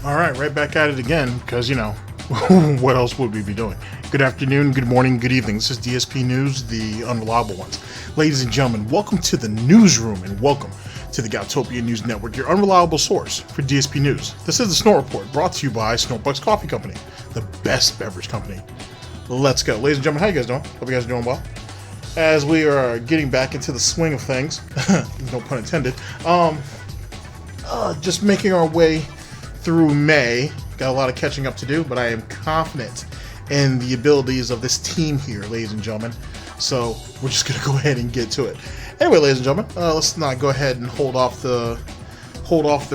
All right, right back at it again, because, you know, what else would we be doing? Good afternoon, good morning, good evening. This is DSP News, the unreliable ones. Ladies and gentlemen, welcome to the newsroom and welcome to the Galtopia News Network, your unreliable source for DSP News. This is the Snort Report, brought to you by SnortBucks Coffee Company, the best beverage company. Let's go. Ladies and gentlemen, how you guys doing? Hope you guys are doing well. As we are getting back into the swing of things, no pun intended, just making our way through May. Got a lot of catching up to do, but I am confident in the abilities of this team here, ladies and gentlemen. So we're just gonna go ahead and get to it. Anyway, ladies and gentlemen, let's not go ahead and hold off the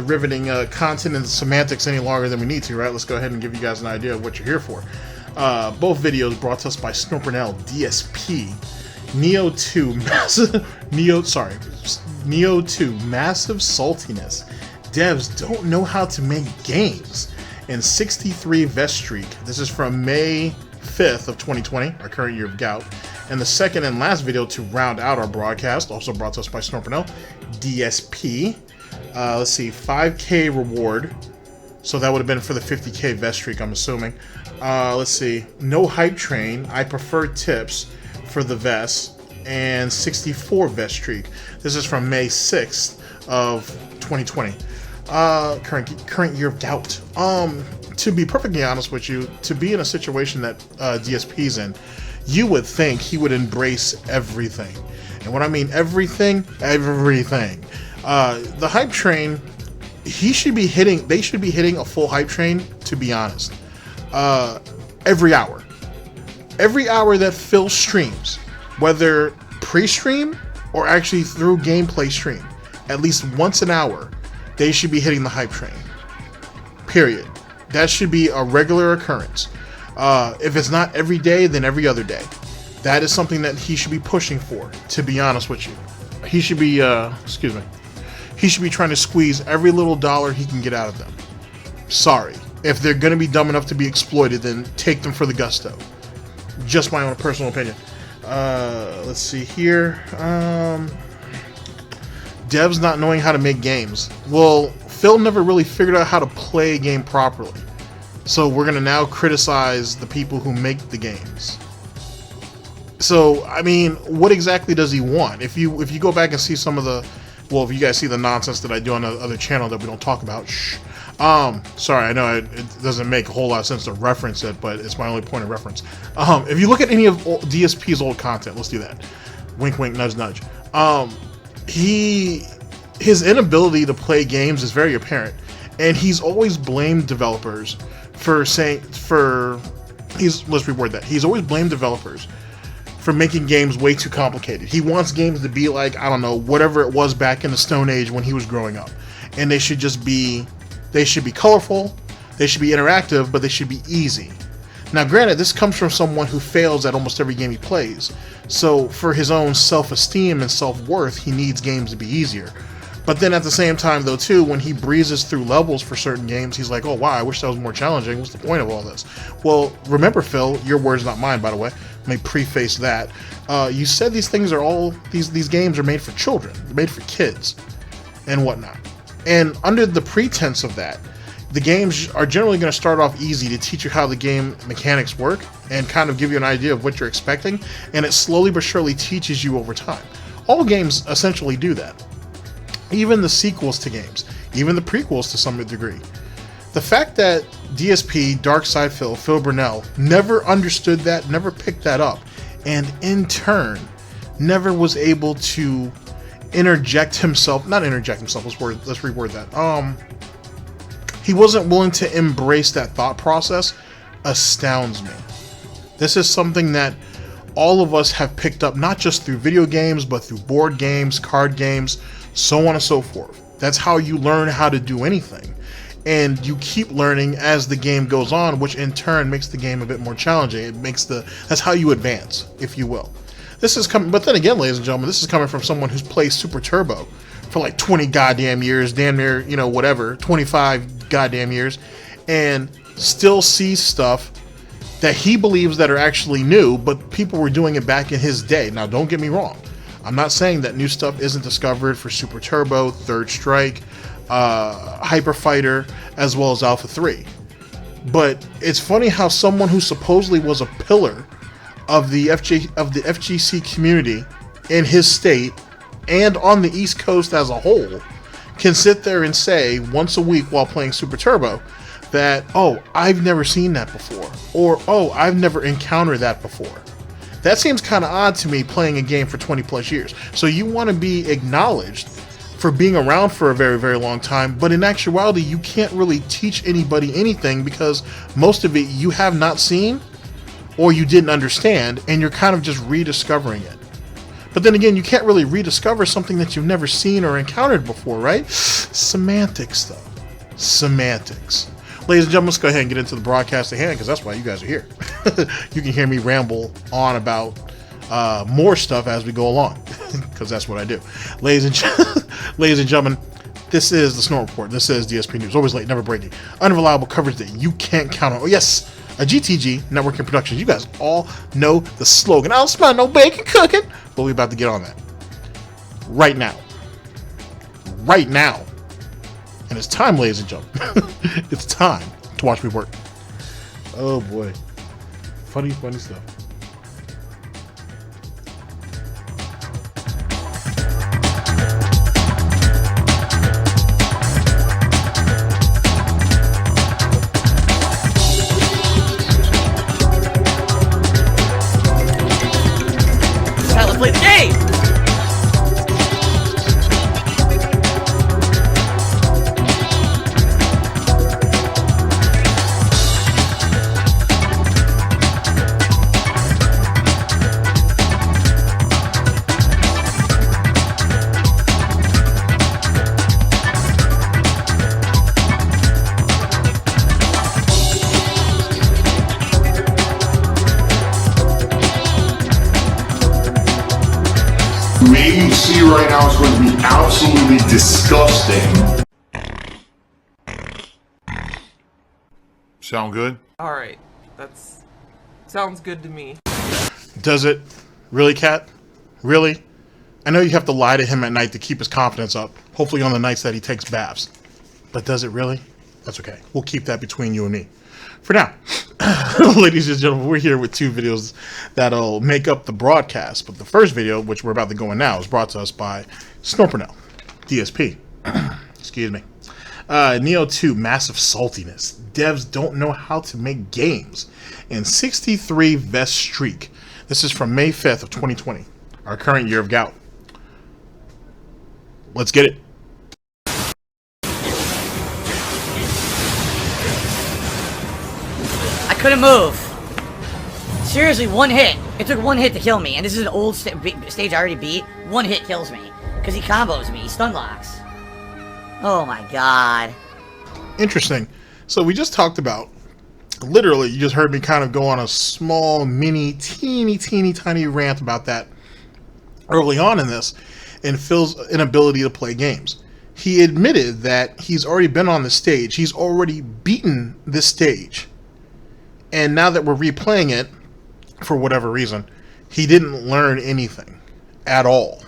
riveting content and the semantics any longer than we need to, right? Let's go ahead and give you guys an idea of what you're here for. Both videos brought to us by Burnell, DSP, Nioh 2, Massive Saltiness. Devs don't know how to make games. And 63 Vest Streak. This is from May 5th of 2020, our current year of gout. And the second and last video to round out our broadcast, also brought to us by Burnell, DSP. Let's see, 5K reward. So that would have been for the 50K Vest Streak, I'm assuming. Let's see, no hype train. I prefer tips for the vest. And 64 Vest Streak. This is from May 6th of 2020. Current year of gout. To be perfectly honest with you, to be in a situation that DSP's in, you would think he would embrace everything. And when I mean everything. The hype train, they should be hitting a full hype train, to be honest. Every hour that Phil streams, whether pre-stream or actually through gameplay stream, at least once an hour, they should be hitting the hype train. Period. That should be a regular occurrence. If it's not every day, then every other day. That is something that he should be pushing for, to be honest with you. He should be, he should be trying to squeeze every little dollar he can get out of them. Sorry. If they're going to be dumb enough to be exploited, then take them for the gusto. Just my own personal opinion. Let's see here. Devs not knowing how to make games. Well, Phil never really figured out how to play a game properly. So we're going to now criticize the people who make the games. So, I mean, what exactly does he want? If you go back and see some of the... Well, if you guys see the nonsense that I do on the other channel that we don't talk about, shh. Sorry, I know it doesn't make a whole lot of sense to reference it, but it's my only point of reference. If you look at any of DSP's old content, let's do that. Wink, wink, nudge, nudge. His inability to play games is very apparent, and he's always blamed developers let's reword that. He's always blamed developers for making games way too complicated. He wants games to be like, I don't know, whatever it was back in the Stone Age when he was growing up. And they should be colorful, they should be interactive, but they should be easy. Now, granted, this comes from someone who fails at almost every game he plays. So for his own self-esteem and self-worth, he needs games to be easier. But then at the same time, though, too, when he breezes through levels for certain games, he's like, oh, wow, I wish that was more challenging. What's the point of all this? Well, remember, Phil, your words, not mine, by the way. Let me preface that. You said these things are all, these games are made for children. They're made for kids and whatnot. And under the pretense of that, the games are generally going to start off easy to teach you how the game mechanics work and kind of give you an idea of what you're expecting, and it slowly but surely teaches you over time. All games essentially do that. Even the sequels to games, even the prequels to some degree. The fact that DSP, Darkside Phil Burnell, never understood that, never picked that up, and in turn, never was able to not interject himself, let's reword that. He wasn't willing to embrace that thought process, astounds me. This is something that all of us have picked up, not just through video games, but through board games, card games, so on and so forth. That's how you learn how to do anything. And you keep learning as the game goes on, which in turn makes the game a bit more challenging. That's how you advance, if you will. This is coming, but then again, ladies and gentlemen, this is coming from someone who's played Super Turbo for like 20 goddamn years, damn near, 25 goddamn years, and still sees stuff that he believes that are actually new, but people were doing it back in his day. Now, don't get me wrong. I'm not saying that new stuff isn't discovered for Super Turbo, Third Strike, Hyper Fighter, as well as Alpha 3. But it's funny how someone who supposedly was a pillar of the FGC community in his state and on the East Coast as a whole can sit there and say once a week while playing Super Turbo that, oh, I've never seen that before, or oh, I've never encountered that before. That seems kind of odd to me, playing a game for 20 plus years. So you want to be acknowledged for being around for a very, very long time, but in actuality, you can't really teach anybody anything because most of it you have not seen or you didn't understand, and you're kind of just rediscovering it. But then again, you can't really rediscover something that you've never seen or encountered before, right? Semantics, though. Semantics. Ladies and gentlemen, let's go ahead and get into the broadcast at hand, because that's why you guys are here. You can hear me ramble on about more stuff as we go along, because that's what I do. Ladies and gentlemen, this is the Snort Report. This is DSP News. Always late, never breaking. Unreliable coverage that you can't count on. Oh, yes. A GTG, Networking Productions. You guys all know the slogan. I don't smell no bacon cooking. But we're about to get on that. Right now. Right now. And it's time, ladies and gentlemen. It's time to watch me work. Oh, boy. Funny, funny stuff. Play the game! What you see right now is going to be absolutely disgusting. Sound good? Alright, sounds good to me. Does it? Really, Cat? Really? I know you have to lie to him at night to keep his confidence up, hopefully on the nights that he takes baths. But does it really? That's okay. We'll keep that between you and me. For now, ladies and gentlemen, we're here with two videos that'll make up the broadcast. But the first video, which we're about to go in now, is brought to us by Burnell, DSP. Excuse me. Nioh 2, massive saltiness. Devs don't know how to make games. And 63 vest streak. This is from May 5th of 2020, our current year of gout. Let's get it. I couldn't move. Seriously, one hit. It took one hit to kill me, and this is an old stage I already beat. One hit kills me, because he combos me, he stun locks. Oh my god. Interesting. So we just talked about, literally, you just heard me kind of go on a small, mini, teeny tiny rant about that early on in this, and Phil's inability to play games. He admitted that he's already been on the stage. He's already beaten this stage. And now that we're replaying it, for whatever reason, he didn't learn anything at all.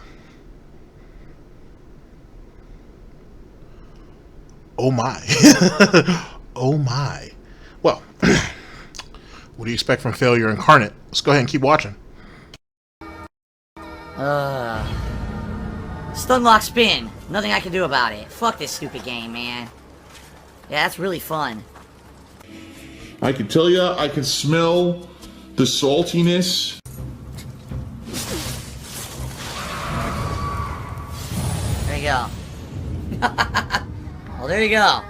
Oh my. Oh my. Well, what do you expect from failure incarnate? Let's go ahead and keep watching. Stun lock spin. Nothing I can do about it. Fuck this stupid game, man. Yeah, that's really fun. I can tell you, I can smell the saltiness. There you go. Well, there you go.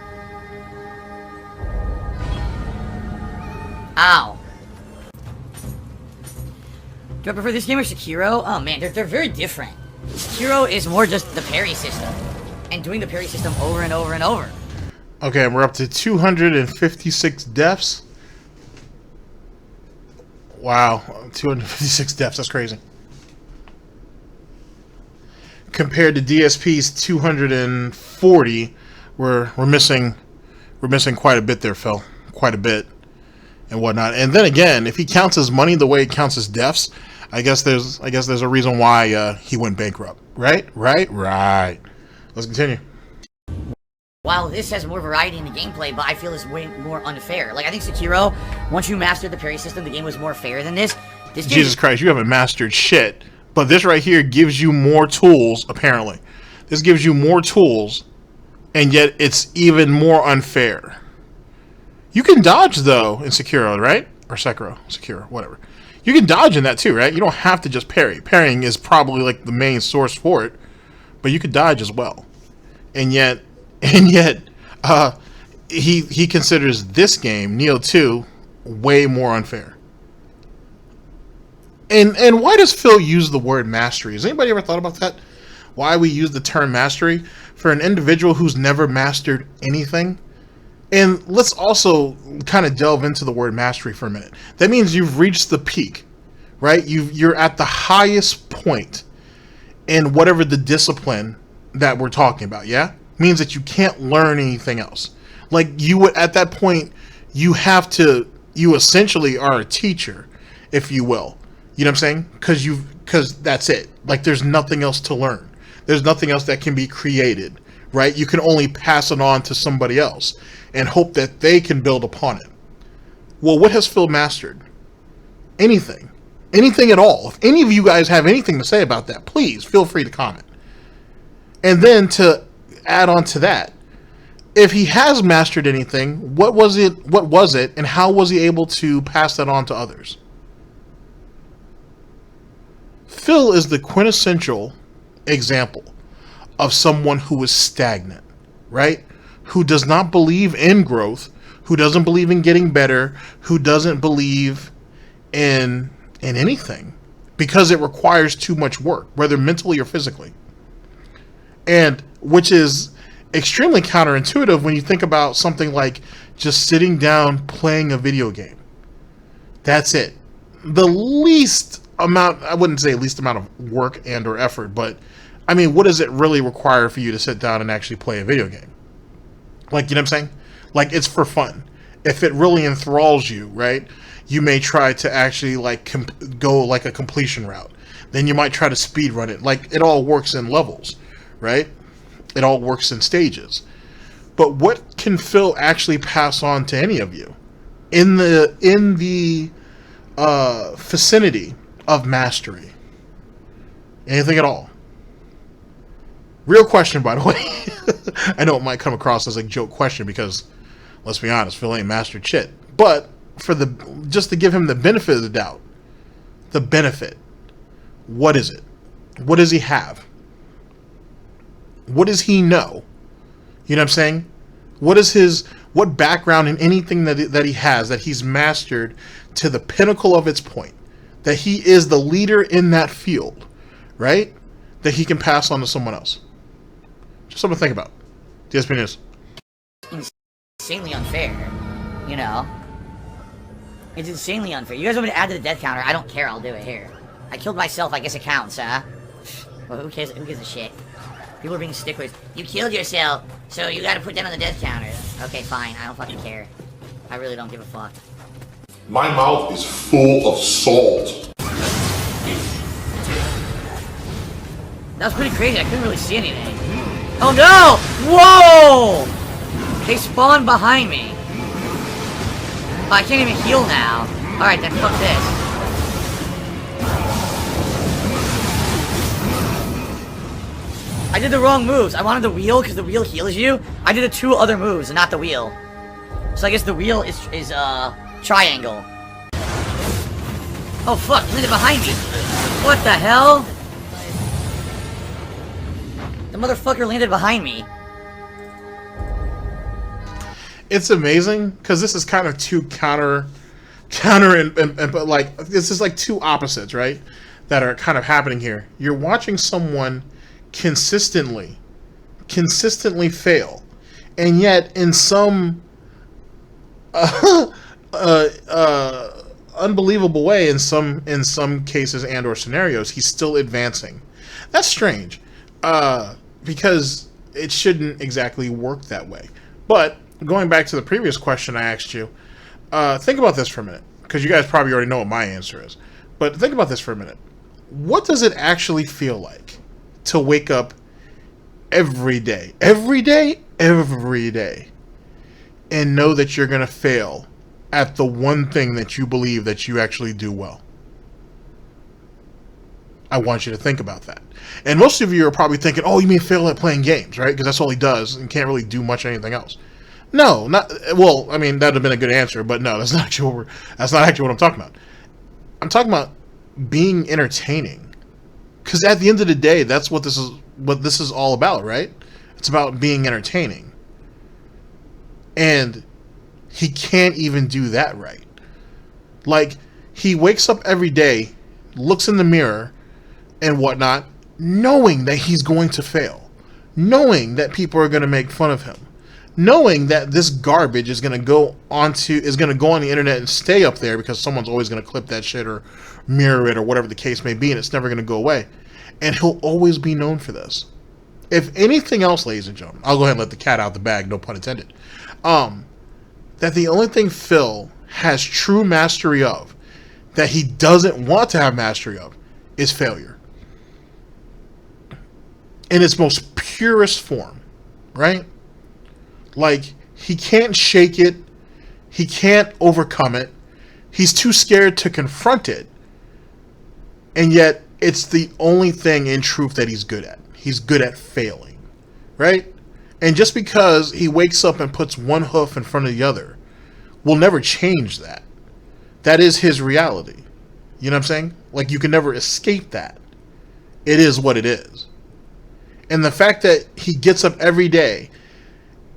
Ow. Do I prefer this game or Sekiro? Oh man, they're very different. Sekiro is more just the parry system. And doing the parry system over and over and over. Okay, we're up to 256 deaths. Wow, 256 deaths, that's crazy. Compared to DSP's 240, we're missing quite a bit there, Phil. Quite a bit and whatnot. And then again, if he counts his money the way he counts his deaths, I guess there's a reason why he went bankrupt. Right. Let's continue. while this has more variety in the gameplay, but I feel it's way more unfair. Like, I think Sekiro, once you mastered the parry system, the game was more fair than this. Jesus Christ, you haven't mastered shit. But this right here gives you more tools, apparently. This gives you more tools, and yet it's even more unfair. You can dodge, though, in Sekiro, right? Or Sekiro, whatever. You can dodge in that, too, right? You don't have to just parry. Parrying is probably, like, the main source for it. But you could dodge as well. And yet, he considers this game, Nioh 2, way more unfair. And why does Phil use the word mastery? Has anybody ever thought about that? Why we use the term mastery for an individual who's never mastered anything? And let's also kind of delve into the word mastery for a minute. That means you've reached the peak, right? You're at the highest point in whatever the discipline that we're talking about, yeah? Means that you can't learn anything else. Like, you would, at that point, you essentially are a teacher, if you will. You know what I'm saying? Because that's it. Like, there's nothing else to learn. There's nothing else that can be created, right? You can only pass it on to somebody else and hope that they can build upon it. Well, what has Phil mastered? Anything. Anything at all. If any of you guys have anything to say about that, please feel free to comment. And then to add on to that, if he has mastered anything, what was it, and how was he able to pass that on to others? Phil is the quintessential example of someone who is stagnant, right? Who does not believe in growth, who doesn't believe in getting better, who doesn't believe in anything because it requires too much work, whether mentally or physically. And which is extremely counterintuitive when you think about something like just sitting down playing a video game. That's it. The least amount, I wouldn't say least amount of work and or effort, but I mean, what does it really require for you to sit down and actually play a video game? Like, you know what I'm saying? Like, it's for fun. If it really enthralls you, right, you may try to actually like go like a completion route. Then you might try to speed run it. Like, it all works in levels, right? It all works in stages. But what can Phil actually pass on to any of you in the vicinity of mastery? Anything at all? Real question, by the way. I know it might come across as a joke question because, let's be honest, Phil ain't mastered shit. But just to give him the benefit of the doubt, the benefit, what is it? What does he have? What does he know? You know what I'm saying? What background in anything that he has that he's mastered to the pinnacle of its point, that he is the leader in that field, right? That he can pass on to someone else. Just something to think about. Dspnews. Insanely unfair, you know? It's insanely unfair. You guys want me to add to the death counter? I don't care, I'll do it here. I killed myself, I guess it counts, huh? Well, who cares? Who gives a shit? People are being sticklers. You killed yourself, so you gotta put that on the death counter. Okay, fine, I don't fucking care. I really don't give a fuck. My mouth is full of salt. That was pretty crazy, I couldn't really see anything. Oh no! Whoa! They spawned behind me. Oh, I can't even heal now. Alright, then fuck this. I did the wrong moves. I wanted the wheel because the wheel heals you. I did the two other moves and not the wheel. So I guess the wheel is triangle. Oh fuck, landed behind me. What the hell? The motherfucker landed behind me. It's amazing because this is kind of two counter but like this is like two opposites, right? That are kind of happening here. You're watching someone consistently fail, and yet in some unbelievable way, in some cases and or scenarios, he's still advancing. That's strange, because it shouldn't exactly work that way. But going back to the previous question I asked you, think about this for a minute, because you guys probably already know what my answer is. But think about this for a minute. What does it actually feel like to wake up every day every day and know that you're going to fail at the one thing that you believe that you actually do well. I want you to think about that. And most of you are probably thinking, oh, you mean fail at playing games, right? Because that's all he does and can't really do much anything else. No, not well. I mean, that would have been a good answer, but no, that's not actually what I'm talking about. I'm talking about being entertaining, because at the end of the day, that's what this is all about, right? It's about being entertaining, and he can't even do that right. Like, he wakes up every day, looks in the mirror and whatnot, knowing that he's going to fail, knowing that people are going to make fun of him, knowing that this garbage is going to go on the internet and stay up there because someone's always going to clip that shit or mirror it or whatever the case may be, and it's never going to go away. And he'll always be known for this. If anything else, ladies and gentlemen, I'll go ahead and let the cat out the bag, no pun intended, that the only thing Phil has true mastery of, that he doesn't want to have mastery of, is failure. In its most purest form, right? Like, he can't shake it. He can't overcome it. He's too scared to confront it. And yet, it's the only thing in truth that he's good at. He's good at failing, right? And just because he wakes up and puts one hoof in front of the other will never change that. That is his reality. You know what I'm saying? Like, you can never escape that. It is what it is. And the fact that he gets up every day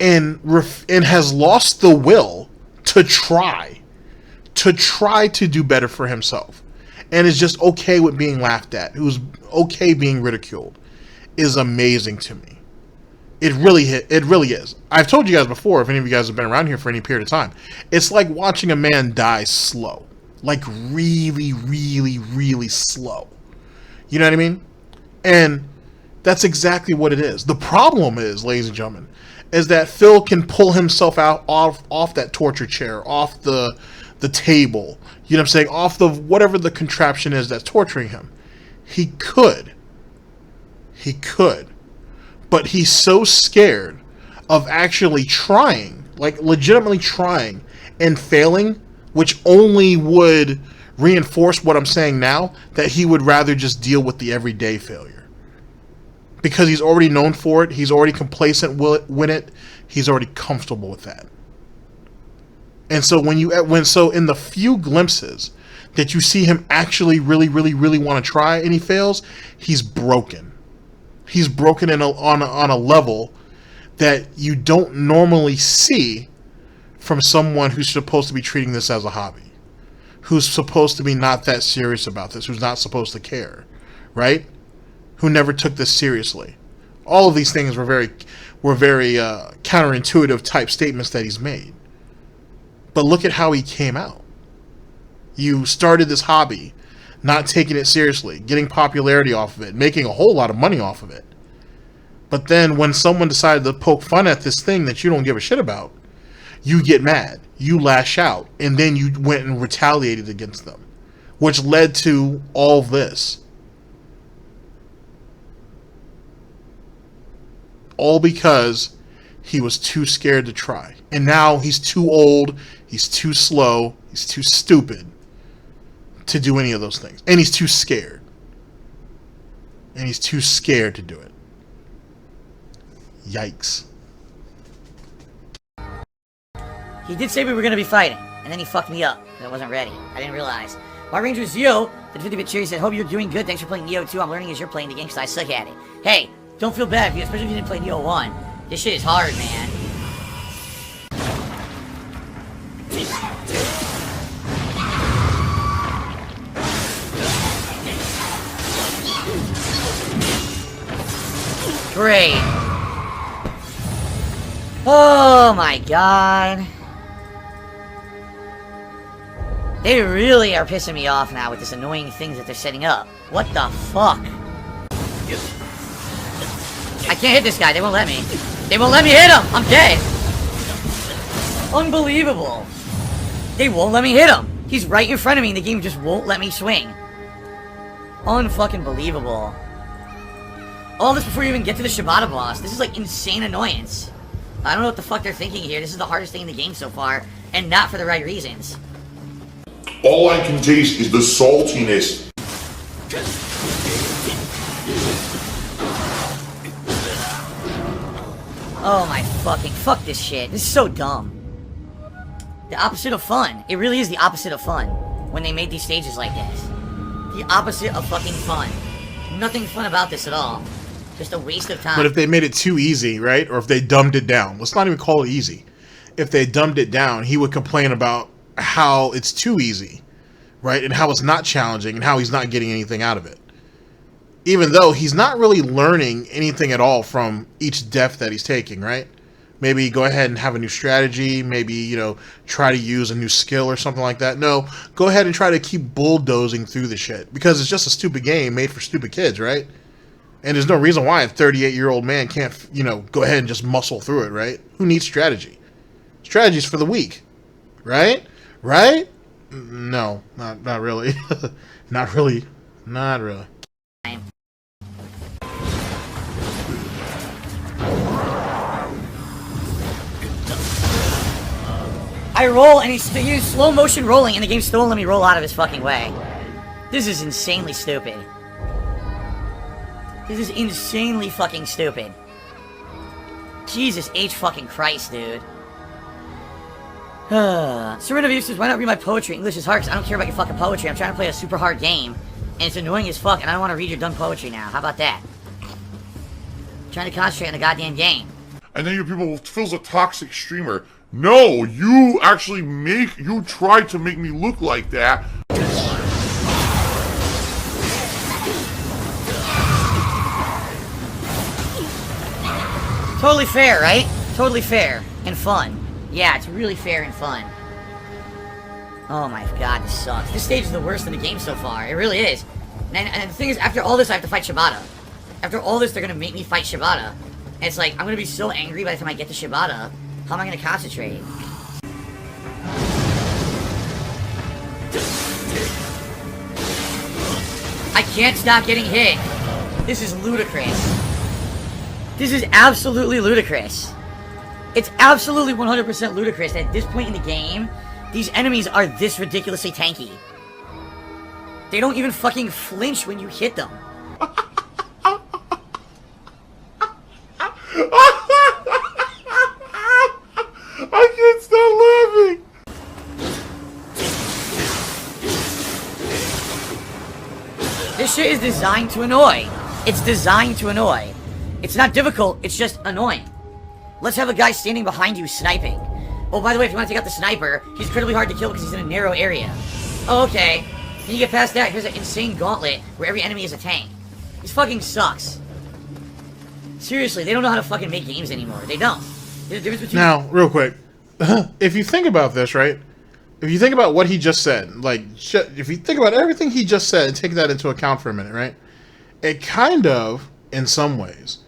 and has lost the will to try to do better for himself, and is just okay with being laughed at, who's okay being ridiculed, is amazing to me. It really is. I've told you guys before, if any of you guys have been around here for any period of time, it's like watching a man die slow. Like, really, really, really slow. You know what I mean? And that's exactly what it is. The problem is, ladies and gentlemen, is that Phil can pull himself out off that torture chair, off the table, you know what I'm saying, off the whatever the contraption is that's torturing him. He could. But he's so scared of actually trying, like legitimately trying and failing, which only would reinforce what I'm saying now, that he would rather just deal with the everyday failure. Because he's already known for it, he's already complacent with it, he's already comfortable with that. And so in the few glimpses that you see him actually really, really, really want to try and he fails, he's broken. He's broken on a level that you don't normally see from someone who's supposed to be treating this as a hobby, who's supposed to be not that serious about this, who's not supposed to care, right? Who never took this seriously. All of these things were very counterintuitive type statements that he's made. But look at how he came out. You started this hobby, not taking it seriously, getting popularity off of it, making a whole lot of money off of it. But then when someone decided to poke fun at this thing that you don't give a shit about, you get mad, you lash out, and then you went and retaliated against them, which led to all this. All because he was too scared to try. And now he's too old, he's too slow, he's too stupid to do any of those things. And he's too scared. And he's too scared to do it. Yikes. He did say we were going to be fighting, and then he fucked me up, and I wasn't ready. I didn't realize. My Ranger Zio, the 50-bit cherry, said, hope you're doing good. Thanks for playing Nioh 2. I'm learning as you're playing the game because I suck at it. Hey, don't feel bad, especially if you didn't play Nioh 1. This shit is hard, man. Great. Oh my god. They really are pissing me off now with this annoying things that they're setting up. What the fuck? I can't hit this guy. They won't let me. They won't let me hit him. I'm dead. Unbelievable. They won't let me hit him. He's right in front of me and the game just won't let me swing. Unfucking believable. All this before you even get to the Shibata boss. This is like insane annoyance. I don't know what the fuck they're thinking here. This is the hardest thing in the game so far, and not for the right reasons. All I can taste is the saltiness. Oh my fucking, fuck this shit. This is so dumb. The opposite of fun. It really is the opposite of fun when they made these stages like this. The opposite of fucking fun. Nothing fun about this at all. Just a waste of time. But if they made it too easy, right? Or if they dumbed it down. Let's not even call it easy. If they dumbed it down, he would complain about how it's too easy, right? And how it's not challenging and how he's not getting anything out of it. Even though he's not really learning anything at all from each death that he's taking, right? Maybe go ahead and have a new strategy. Maybe, you know, try to use a new skill or something like that. No, go ahead and try to keep bulldozing through the shit. Because it's just a stupid game made for stupid kids, right? And there's no reason why a 38-year-old man can't, you know, go ahead and just muscle through it, right? Who needs strategy? Strategy's for the weak, right? Right? No, not really. Not really. Not really. I roll and he's using slow motion rolling and the game still won't let me roll out of his fucking way. This is insanely stupid. This is insanely fucking stupid. Jesus H fucking Christ, dude. Serenity says, why not read my poetry? English is hard because I don't care about your fucking poetry. I'm trying to play a super hard game and it's annoying as fuck and I don't want to read your dumb poetry now. How about that? I'm trying to concentrate on the goddamn game. And then you people Phil's a toxic streamer. No, you actually you tried to make me look like that. Totally fair, right? Totally fair. And fun. Yeah, it's really fair and fun. Oh my god, this sucks. This stage is the worst in the game so far. It really is. And the thing is, after all this, I have to fight Shibata. After all this, they're gonna make me fight Shibata. And it's like, I'm gonna be so angry by the time I get to Shibata. How am I gonna concentrate? I can't stop getting hit. This is ludicrous. This is absolutely ludicrous. It's absolutely 100% ludicrous that at this point in the game, these enemies are this ridiculously tanky. They don't even fucking flinch when you hit them. I can't stop laughing. This shit is designed to annoy. It's designed to annoy. It's not difficult, it's just annoying. Let's have a guy standing behind you sniping. Oh, by the way, if you want to take out the sniper, he's incredibly hard to kill because he's in a narrow area. Oh, okay. Can you get past that? Here's an insane gauntlet where every enemy is a tank. This fucking sucks. Seriously, they don't know how to fucking make games anymore. They don't. There's a difference between... Now, real quick. If you think about this, right? If you think about what he just said, like, if you think about everything he just said and take that into account for a minute, right? It kind of, in some ways,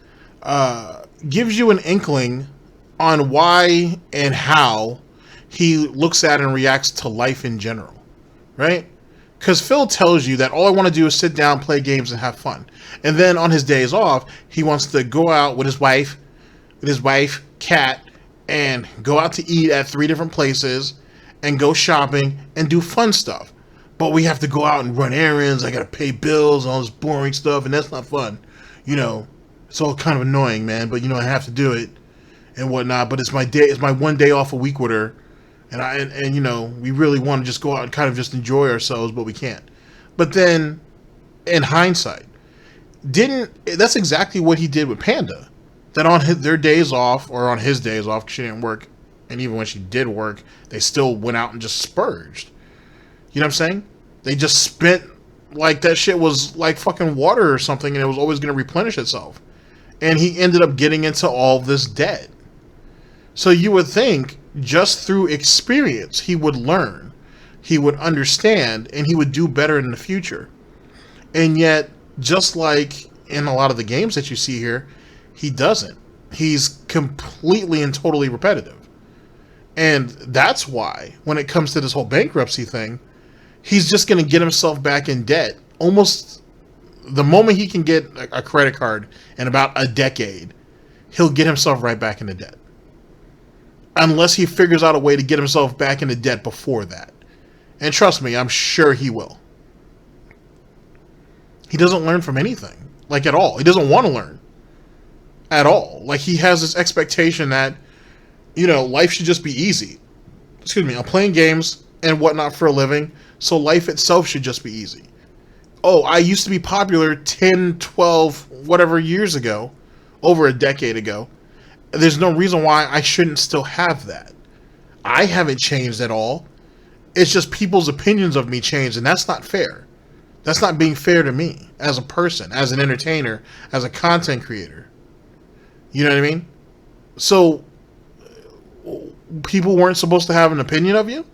gives you an inkling on why and how he looks at and reacts to life in general, right? Because Phil tells you that all I want to do is sit down, play games, and have fun. And then on his days off, he wants to go out with his wife, Kat, and go out to eat at 3 different places, and go shopping, and do fun stuff. But we have to go out and run errands, I gotta pay bills, all this boring stuff, and that's not fun. You know, it's all kind of annoying, man, but you know, I have to do it, and whatnot, but it's my one day off a week with her, and you know, we really want to just go out and kind of just enjoy ourselves, but we can't. But then, in hindsight, that's exactly what he did with Panda. That on their days off, or on his days off, because she didn't work, and even when she did work, they still went out and just spurged. You know what I'm saying? They just spent like that shit was like fucking water or something, and it was always going to replenish itself. And he ended up getting into all this debt. So you would think, just through experience, he would learn, he would understand, and he would do better in the future. And yet, just like in a lot of the games that you see here, he doesn't. He's completely and totally repetitive. And that's why, when it comes to this whole bankruptcy thing, he's just going to get himself back in debt. Almost the moment he can get a credit card in about a decade, he'll get himself right back into debt. unless he figures out a way to get himself back into debt before that. And trust me, I'm sure he will. He doesn't learn from anything, like at all. He doesn't want to learn at all. Like he has this expectation that, you know, life should just be easy. Excuse me, I'm playing games and whatnot for a living, so life itself should just be easy. Oh, I used to be popular 10, 12, whatever years ago, over a decade ago. There's no reason why I shouldn't still have that. I haven't changed at all. It's just people's opinions of me changed, and that's not fair. That's not being fair to me as a person, as an entertainer, as a content creator. You know what I mean? So, people weren't supposed to have an opinion of you?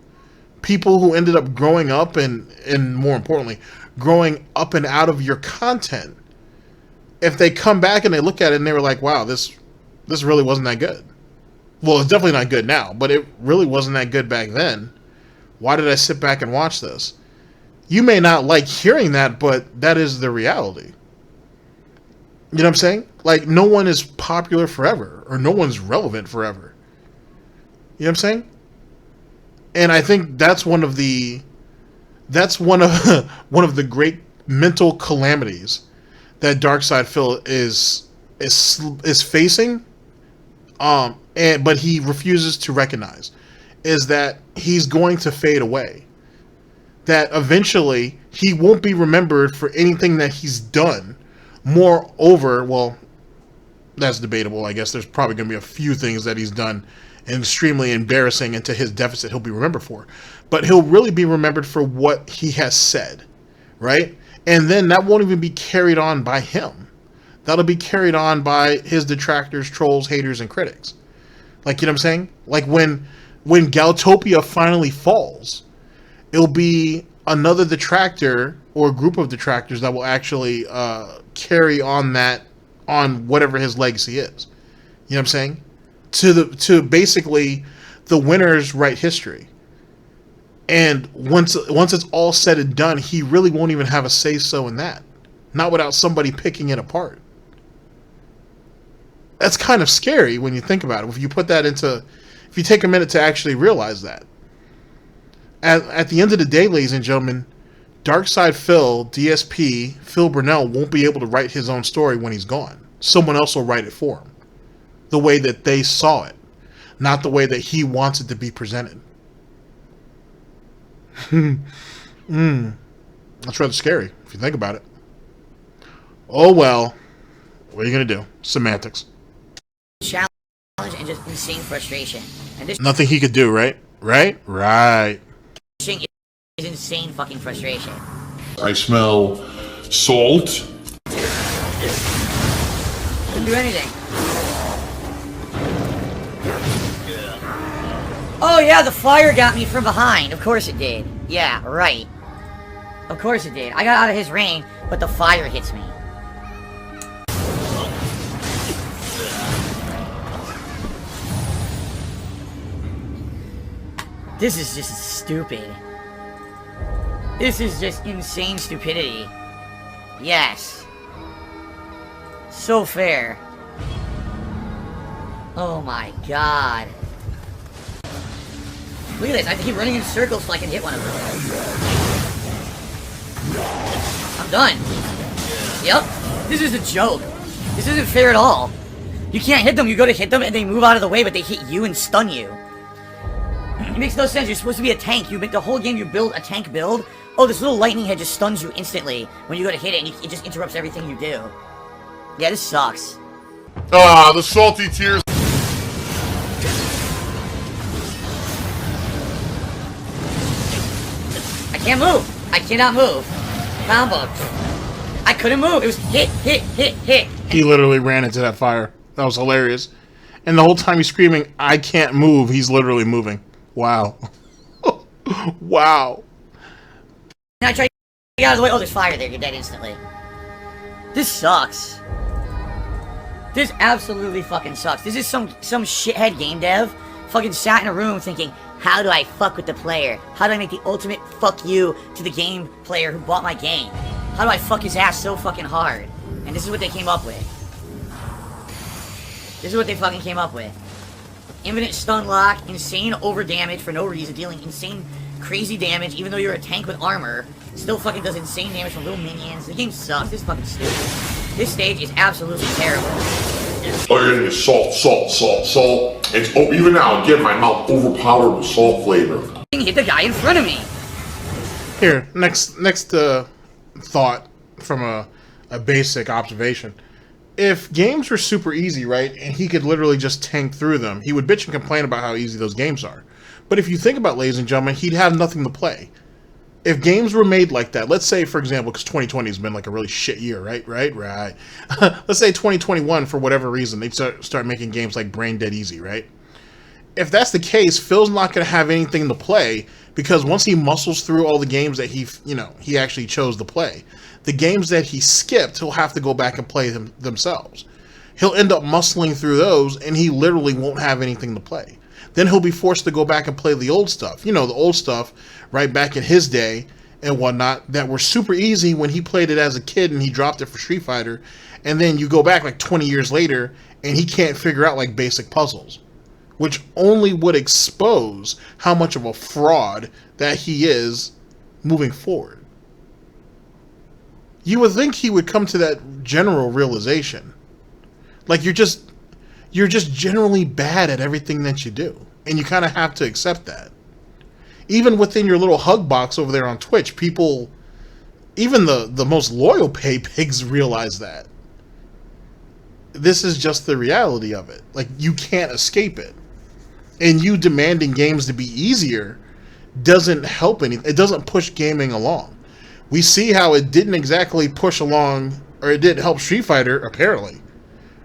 People who ended up growing up and more importantly, growing up and out of your content, if they come back and they look at it and they were like, wow, this really wasn't that good. Well, it's definitely not good now, but it really wasn't that good back then. Why did I sit back and watch this? You may not like hearing that, but that is the reality. You know what I'm saying? Like, no one is popular forever, or no one's relevant forever. You know what I'm saying? And I think that's one of the great mental calamities that Darkside Phil is facing, but he refuses to recognize, is that he's going to fade away. That eventually he won't be remembered for anything that he's done. Moreover, well, that's debatable. I guess there's probably going to be a few things that he's done extremely embarrassing and to his deficit he'll be remembered for. But he'll really be remembered for what he has said, right? And then that won't even be carried on by him. That'll be carried on by his detractors, trolls, haters, and critics. Like, you know what I'm saying? Like when Galtopia finally falls, it'll be another detractor or a group of detractors that will actually carry on that, on whatever his legacy is. You know what I'm saying? To basically the winners write history. And once it's all said and done, he really won't even have a say-so in that. Not without somebody picking it apart. That's kind of scary when you think about it. If you take a minute to actually realize that. At the end of the day, ladies and gentlemen, Darkside Phil, DSP, Phil Burnell won't be able to write his own story when he's gone. Someone else will write it for him. The way that they saw it. Not the way that he wants it to be presented. That's rather scary, if you think about it. Oh well. What are you going to do? Semantics. Challenge and just insane frustration. And this Nothing he could do, right? Right? Right. is insane fucking frustration. I smell salt. Couldn't do anything. Oh yeah, the fire got me from behind. Of course it did. Yeah, right. Of course it did. I got out of his range, but the fire hits me. This is just stupid. This is just insane stupidity. Yes. So fair. Oh my god. Look at this, I have to keep running in circles so I can hit one of them. I'm done. Yep. This is a joke. This isn't fair at all. You can't hit them, you go to hit them and they move out of the way, but they hit you and stun you. It makes no sense, you're supposed to be a tank. You make the whole game, you build a tank build. Oh, this little lightning head just stuns you instantly when you go to hit it and it just interrupts everything you do. Yeah, this sucks. Ah, the salty tears. I can't move. I cannot move. Combo. I couldn't move. It was hit, hit, hit, hit. He literally ran into that fire. That was hilarious. And the whole time he's screaming, I can't move, he's literally moving. Wow. Wow. Now I try to get out of the way. Oh, there's fire there. You're dead instantly. This sucks. This absolutely fucking sucks. This is some shithead game dev fucking sat in a room thinking, how do I fuck with the player? How do I make the ultimate fuck you to the game player who bought my game? How do I fuck his ass so fucking hard? And this is what they came up with. This is what they fucking came up with. infinite stun lock, insane over damage for no reason, dealing insane crazy damage even though you're a tank with armor. Still fucking does insane damage from little minions. The game sucks. This is fucking stupid. This stage is absolutely terrible. Oh, you're getting salt, salt, salt, salt. It's, oh, even now, again, my mouth overpowered with salt flavor. Hit the guy in front of me. Here, next thought from a basic observation. If games were super easy, right, and he could literally just tank through them, he would bitch and complain about how easy those games are. But if you think about it, ladies and gentlemen, he'd have nothing to play. If games were made like that, let's say, for example, because 2020 has been like a really shit year, right? Let's say 2021, for whatever reason, they start making games like Brain Dead Easy, right? If that's the case, Phil's not going to have anything to play, because once he muscles through all the games that he actually chose to play, the games that he skipped, he'll have to go back and play them themselves. He'll end up muscling through those, and he literally won't have anything to play. Then he'll be forced to go back and play the old stuff. You know, the old stuff, right back in his day and whatnot, that were super easy when he played it as a kid and he dropped it for Street Fighter. And then you go back like 20 years later and he can't figure out like basic puzzles, which only would expose how much of a fraud that he is moving forward. You would think he would come to that general realization. Like, you're just generally bad at everything that you do. And you kind of have to accept that. Even within your little hug box over there on Twitch, people, even the most loyal pay pigs realize that. This is just the reality of it. Like, you can't escape it. And you demanding games to be easier doesn't help anything. It doesn't push gaming along. We see how it didn't exactly push along, or it didn't help Street Fighter, apparently.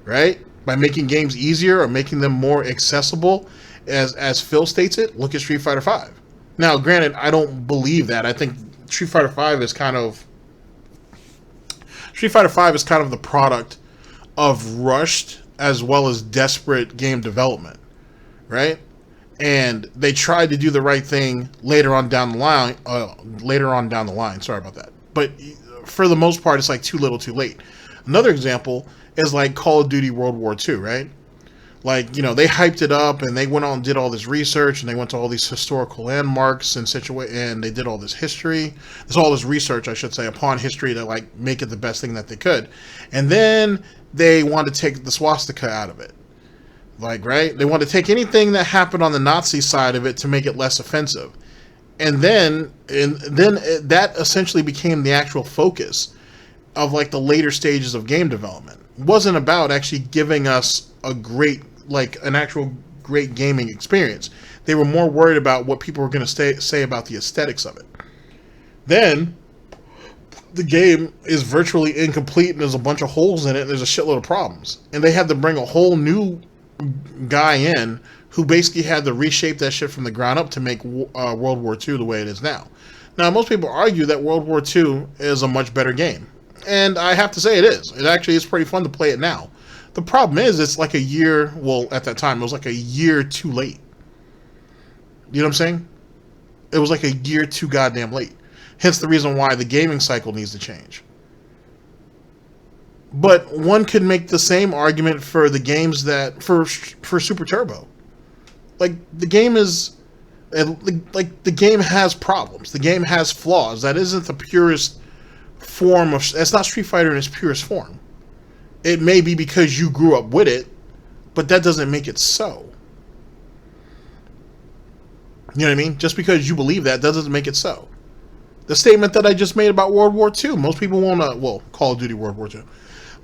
Right? By making games easier or making them more accessible, as Phil states it. Look at Street Fighter V. Now, granted, I don't believe that. I think Street Fighter V is kind of the product of rushed as well as desperate game development, right? And they tried to do the right thing later on down the line. Sorry about that. But for the most part, it's like too little, too late. Another example is like Call of Duty World War II, right? Like, you know, they hyped it up and they went on and did all this research and they went to all these historical landmarks and and they did all this history. There's all this research, I should say, upon history to like make it the best thing that they could. And then they wanted to take the swastika out of it. Like, right? They wanted to take anything that happened on the Nazi side of it to make it less offensive. And then that essentially became the actual focus of like the later stages of game development. It wasn't about actually giving us an actual great gaming experience. They were more worried about what people were going to say about the aesthetics of it. Then the game is virtually incomplete and there's a bunch of holes in it and there's a shitload of problems. And they had to bring a whole new guy in who basically had to reshape that shit from the ground up to make World War II the way it is now. Now, most people argue that World War II is a much better game. And I have to say it is. It actually is pretty fun to play it now. The problem is it's like a year, well, at that time, it was like a year too late. You know what I'm saying? It was like a year too goddamn late. Hence the reason why the gaming cycle needs to change. But one could make the same argument for the games that, for Super Turbo. Like, the game is, like, the game has problems. The game has flaws. That isn't the purest form of, it's not Street Fighter in its purest form. It may be because you grew up with it, but that doesn't make it so. You know what I mean? Just because you believe that doesn't make it so. The statement that I just made about World War II, most people won't, well, Call of Duty World War II.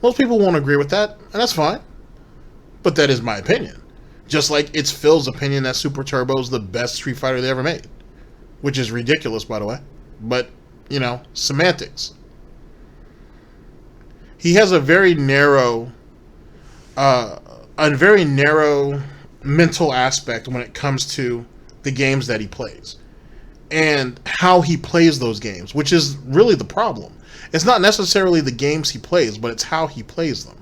Most people won't agree with that, and that's fine. But that is my opinion. Just like it's Phil's opinion that Super Turbo is the best Street Fighter they ever made. Which is ridiculous, by the way. But, you know, semantics. He has a very narrow mental aspect when it comes to the games that he plays and how he plays those games, which is really the problem. It's not necessarily the games he plays, but it's how he plays them.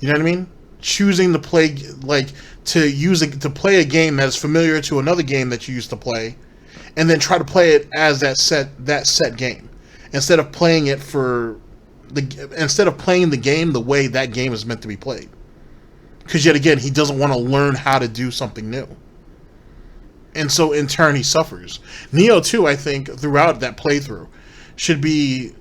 You know what I mean? Choosing to play, like, to play a game that is familiar to another game that you used to play, and then try to play it as that set game, instead of playing the game the way that game is meant to be played. Because yet again, he doesn't want to learn how to do something new. And so in turn, he suffers. Nioh 2, I think, throughout that playthrough, should be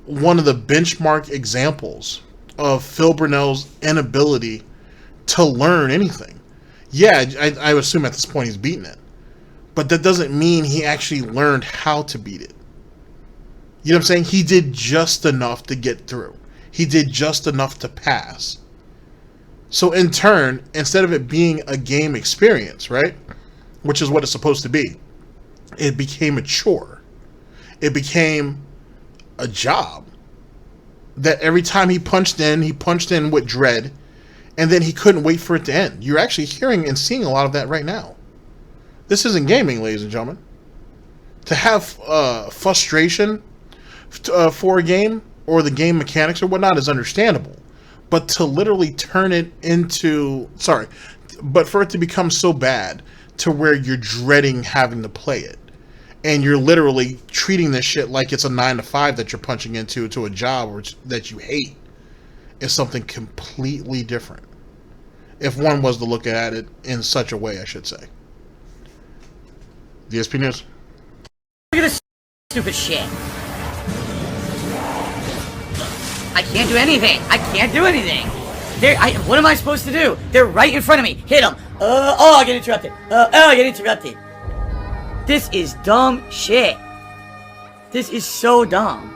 one of the benchmark examples of Phil Burnell's inability to learn anything. Yeah, I assume at this point he's beaten it. But that doesn't mean he actually learned how to beat it. You know what I'm saying? He did just enough to get through. He did just enough to pass. So in turn, instead of it being a game experience, right? Which is what it's supposed to be, it became a chore. It became a job. That every time he punched in with dread, and then he couldn't wait for it to end. You're actually hearing and seeing a lot of that right now. This isn't gaming, ladies and gentlemen. To have frustration for a game, or the game mechanics or whatnot, is understandable. But to literally turn it into... but for it to become so bad to where you're dreading having to play it. And you're literally treating this shit like it's a 9-to-5 that you're punching into to a job or that you hate, is something completely different. If one was to look at it in such a way, I should say. Dspnews. Look at this stupid shit. I can't do anything. I can't do anything. What am I supposed to do? They're right in front of me. Hit them. Oh, I get interrupted. I get interrupted. This is dumb shit. This is so dumb.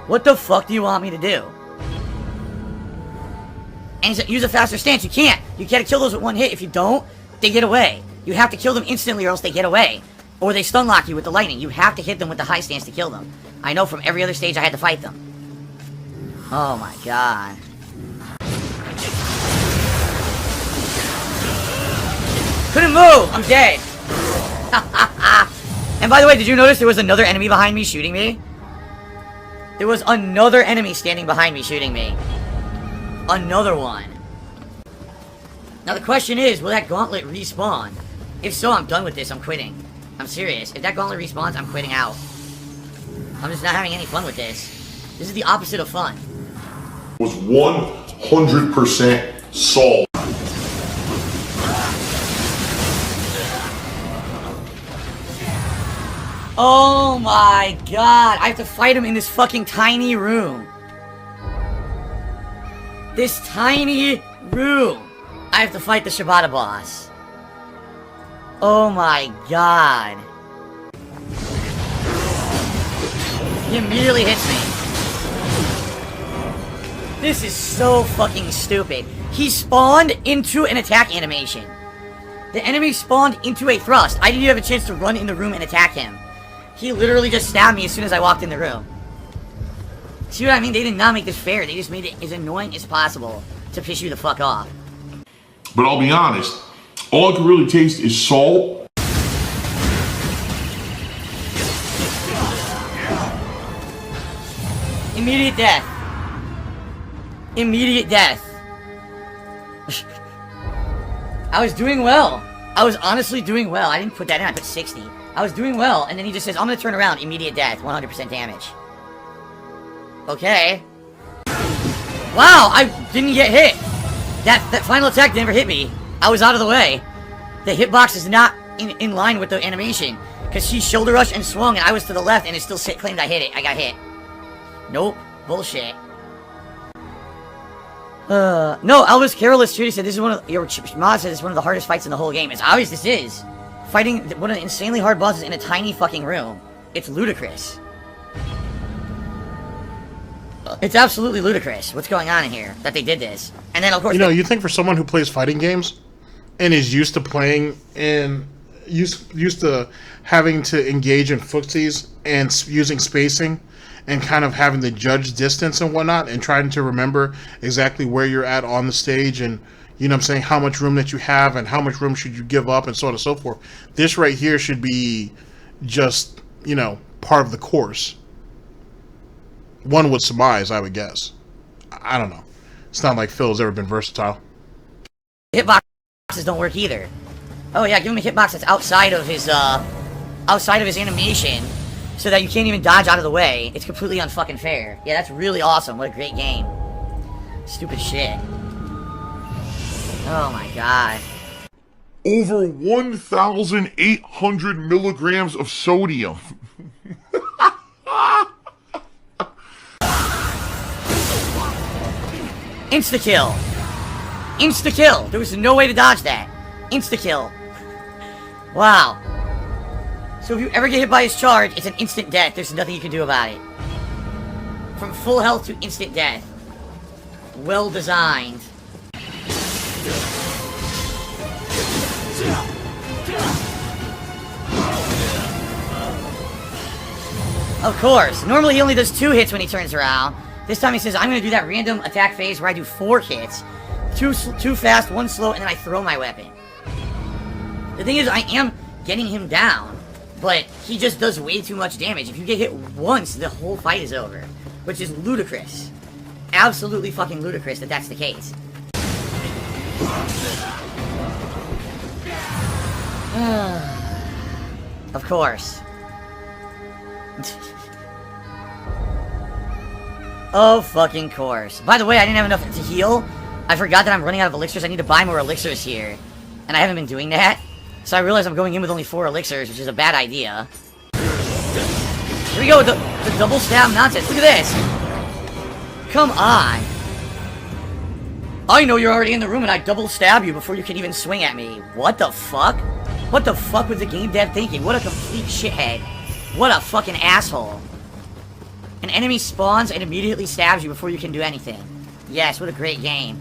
What the fuck do you want me to do? And use a faster stance. You can't. You gotta kill those with one hit. If you don't, they get away. You have to kill them instantly or else they get away. Or they stun lock you with the lightning. You have to hit them with the high stance to kill them. I know from every other stage I had to fight them. Oh my god. Couldn't move! I'm dead! And by the way, did you notice there was another enemy behind me shooting me? There was another enemy standing behind me shooting me. Another one. Now the question is, will that gauntlet respawn? If so, I'm done with this. I'm quitting. I'm serious. If that gauntlet respawns, I'm quitting out. I'm just not having any fun with this. This is the opposite of fun. Was 100% solved. Oh my god, I have to fight him in this fucking tiny room. This tiny room. I have to fight the Shibata boss. Oh my god. He immediately hits me. This is so fucking stupid. He spawned into an attack animation. The enemy spawned into a thrust. I didn't even have a chance to run in the room and attack him. He literally just stabbed me as soon as I walked in the room. See what I mean? They did not make this fair. They just made it as annoying as possible to piss you the fuck off. But I'll be honest, all I can really taste is salt. Immediate death. Immediate death. I was doing well. I was honestly doing well. I didn't put that in. I put 60. I was doing well, and then he just says, I'm gonna turn around. Immediate death. 100% damage. Okay. Wow, I didn't get hit. That final attack never hit me. I was out of the way. The hitbox is not in line with the animation. Because she shoulder rushed and swung, and I was to the left, and it still claimed I hit it. I got hit. Nope. Bullshit. No, Elvis Carolus Judy said this is one of your mod said this is one of the hardest fights in the whole game. It's obvious this is. Fighting one of the insanely hard bosses in a tiny fucking room. It's ludicrous. It's absolutely ludicrous what's going on in here, that they did this. And then of course... You know, you think for someone who plays fighting games, and is used to playing and used to having to engage in footsies and using spacing, and kind of having to judge distance and whatnot, and trying to remember exactly where you're at on the stage, and, you know what I'm saying, how much room that you have, and how much room should you give up, and so on and so forth. This right here should be just, you know, part of the course. One would surmise, I would guess. I don't know. It's not like Phil's ever been versatile. Hitboxes don't work either. Oh yeah, give him a hitbox that's outside of his animation, so that you can't even dodge out of the way. It's completely unfucking fair. Yeah, that's really awesome. What a great game. Stupid shit. Oh my god. Over 1,800 milligrams of sodium. Insta-kill. Insta-kill. There was no way to dodge that. Insta-kill. Wow. So if you ever get hit by his charge, it's an instant death. There's nothing you can do about it. From full health to instant death. Well designed. Of course. Normally he only does 2 hits when he turns around. This time he says, I'm going to do that random attack phase where I do 4 hits. 2 fast, 1 slow, and then I throw my weapon. The thing is, I am getting him down, but he just does way too much damage. If you get hit once, the whole fight is over. Which is ludicrous. Absolutely fucking ludicrous that that's the case. Of course. Oh, fucking course. By the way, I didn't have enough to heal. I forgot that I'm running out of elixirs. I need to buy more elixirs here. And I haven't been doing that. So I realize I'm going in with only 4 elixirs, which is a bad idea. Here we go with the double stab nonsense. Look at this. Come on. I know you're already in the room and I double stab you before you can even swing at me. What the fuck? What the fuck was the game dev thinking? What a complete shithead. What a fucking asshole. An enemy spawns and immediately stabs you before you can do anything. Yes, what a great game.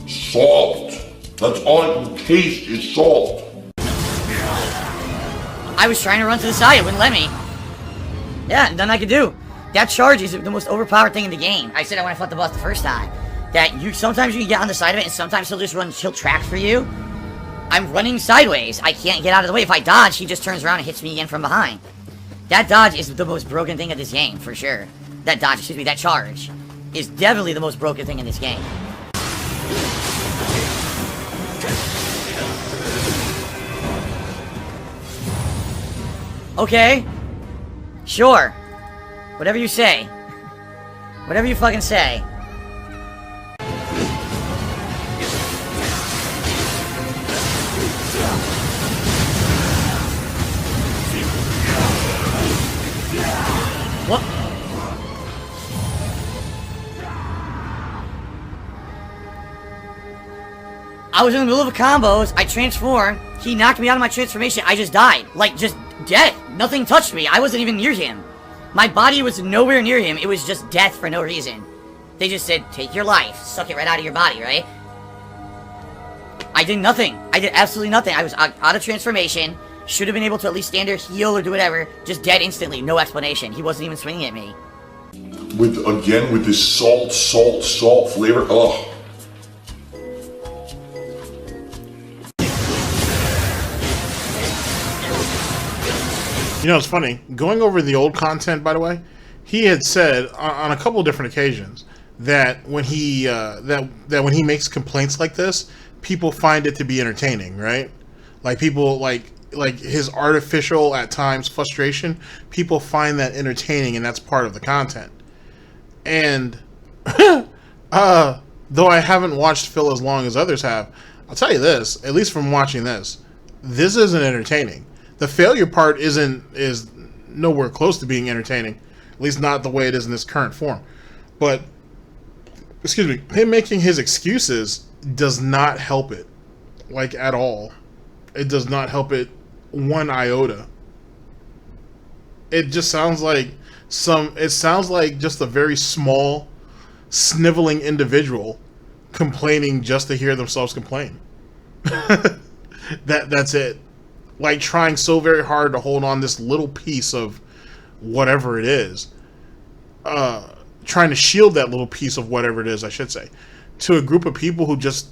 Salt. That's all I can taste is salt. I was trying to run to the side, it wouldn't let me. Yeah, nothing I could do. That charge is the most overpowered thing in the game. I said I when I fought the boss the first time. That sometimes you can get on the side of it and sometimes he'll track for you. I'm running sideways. I can't get out of the way. If I dodge, he just turns around and hits me again from behind. That dodge is the most broken thing of this game, for sure. That dodge, excuse me, that charge is definitely the most broken thing in this game. Okay. Sure. Whatever you say. Whatever you fucking say. What? I was in the middle of a combos, I transformed, he knocked me out of my transformation, I just died. Like, just dead. Nothing touched me, I wasn't even near him. My body was nowhere near him, it was just death for no reason. They just said, take your life, suck it right out of your body, right? I did nothing. I did absolutely nothing. I was out of transformation, should have been able to at least stand there, heal, or do whatever, just dead instantly, no explanation. He wasn't even swinging at me. With this salt flavor, ugh. You know, it's funny. Going over the old content, by the way, he had said on a couple of different occasions that when he that when he makes complaints like this, people find it to be entertaining, right? Like people like his artificial at times frustration. People find that entertaining, and that's part of the content. And though I haven't watched Phil as long as others have, I'll tell you this: at least from watching this isn't entertaining. The failure part is nowhere close to being entertaining, at least not the way it is in this current form. But, excuse me, him making his excuses does not help it, like at all. It does not help it one iota. It just sounds like just a very small, sniveling individual complaining just to hear themselves complain. That's it. Like trying so very hard to hold on this little piece of whatever it is. Trying to shield that little piece of whatever it is, I should say, to a group of people who just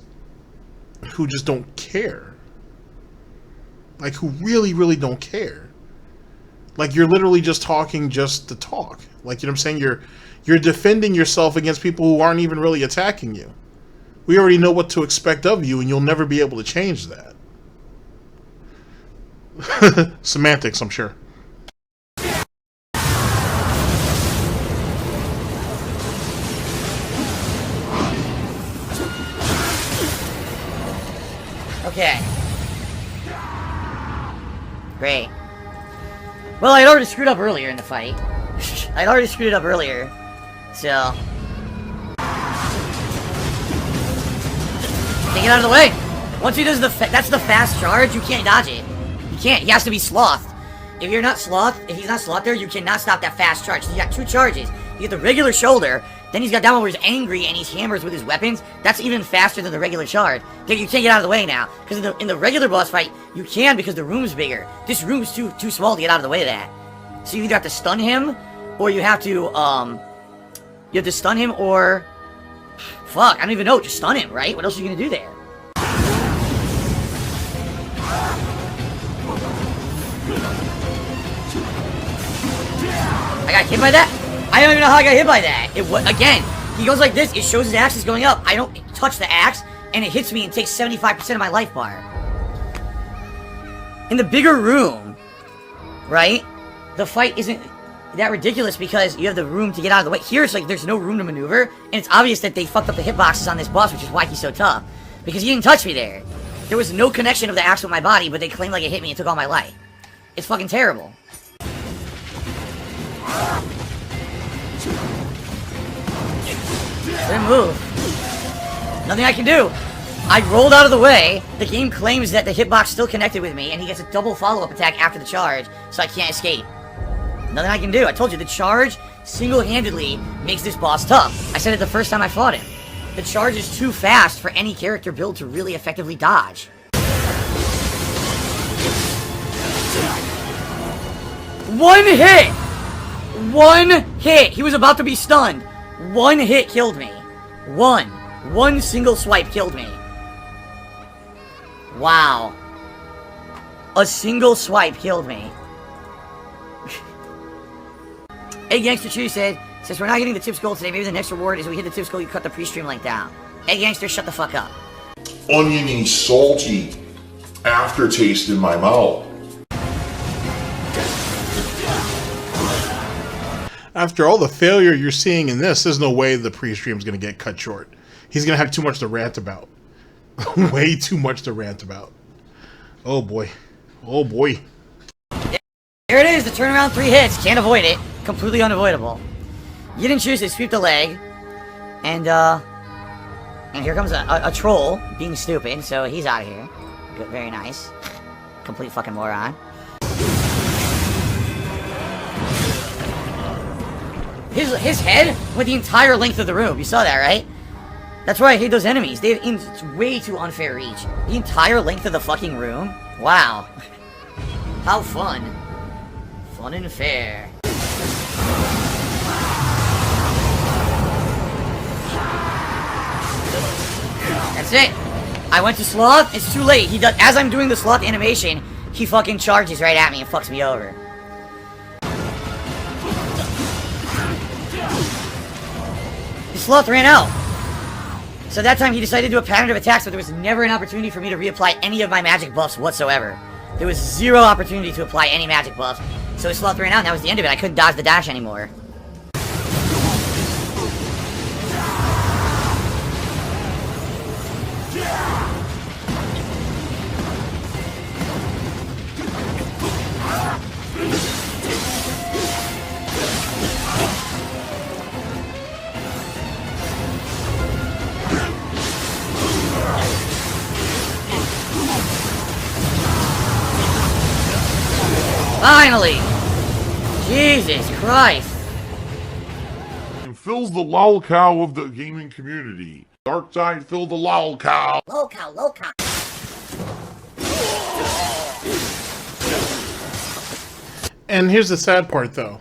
don't care. Like, who really, really don't care. Like, you're literally just talking just to talk. Like, you know what I'm saying? You're defending yourself against people who aren't even really attacking you. We already know what to expect of you, and you'll never be able to change that. Semantics, I'm sure. Great. Well, I'd already screwed up earlier in the fight. I'd already screwed it up earlier. So... take it out of the way! Once he does that's the fast charge, you can't dodge it. You can't. He has to be slothed. If you're not slothed, if he's not slothed there, you cannot stop that fast charge. So you got 2 charges. You get the regular shoulder, then he's got that one where he's angry and he's hammers with his weapons. That's even faster than the regular charge. You can't get out of the way now. Because in the regular boss fight, you can because the room's bigger. This room's too small to get out of the way of that. So you either have to stun him, or you have to stun him, or... fuck, I don't even know. Just stun him, right? What else are you gonna do there? I got hit by that? I don't even know how I got hit by that. Again, he goes like this, it shows his axe is going up. I don't touch the axe, and it hits me and takes 75% of my life bar. In the bigger room, right, the fight isn't that ridiculous because you have the room to get out of the way. Here, it's like there's no room to maneuver, and it's obvious that they fucked up the hitboxes on this boss, which is why he's so tough. Because he didn't touch me there. There was no connection of the axe with my body, but they claimed like it hit me and took all my life. It's fucking terrible. Didn't move. Nothing I can do. I rolled out of the way. The game claims that the hitbox still connected with me, and he gets a double follow-up attack after the charge, so I can't escape. Nothing I can do. I told you, the charge single-handedly makes this boss tough. I said it the first time I fought him. The charge is too fast for any character build to really effectively dodge. One hit! One hit! He was about to be stunned. One hit killed me. One single swipe killed me. Wow. A single swipe killed me. Hey, Gangster Chew said, since we're not getting the tips goal today, maybe the next reward is we hit the tips goal, you cut the pre-stream link down. Hey, Gangster, shut the fuck up. Oniony, salty aftertaste in my mouth. After all the failure you're seeing in this, there's no way the pre-stream's going to get cut short. He's going to have too much to rant about. Way too much to rant about. Oh boy. Oh boy. There it is, the turnaround 3 hits. Can't avoid it. Completely unavoidable. You didn't choose to sweep the leg. And here comes a troll being stupid, so he's out of here. Good, very nice. Complete fucking moron. His head went the entire length of the room. You saw that, right? That's why I hate those enemies. They have way too unfair reach. The entire length of the fucking room? Wow. How fun. Fun and fair. That's it. I went to sloth. It's too late. He does. As I'm doing the sloth animation, he fucking charges right at me and fucks me over. The sloth ran out. So that time he decided to do a pattern of attacks, but there was never an opportunity for me to reapply any of my magic buffs whatsoever. There was zero opportunity to apply any magic buffs. So his sloth ran out and that was the end of it. I couldn't dodge the dash anymore. Finally! Jesus Christ! And fills the lol cow of the gaming community. Dark side fill the lol cow. Lol cow, lol cow. And here's the sad part, though.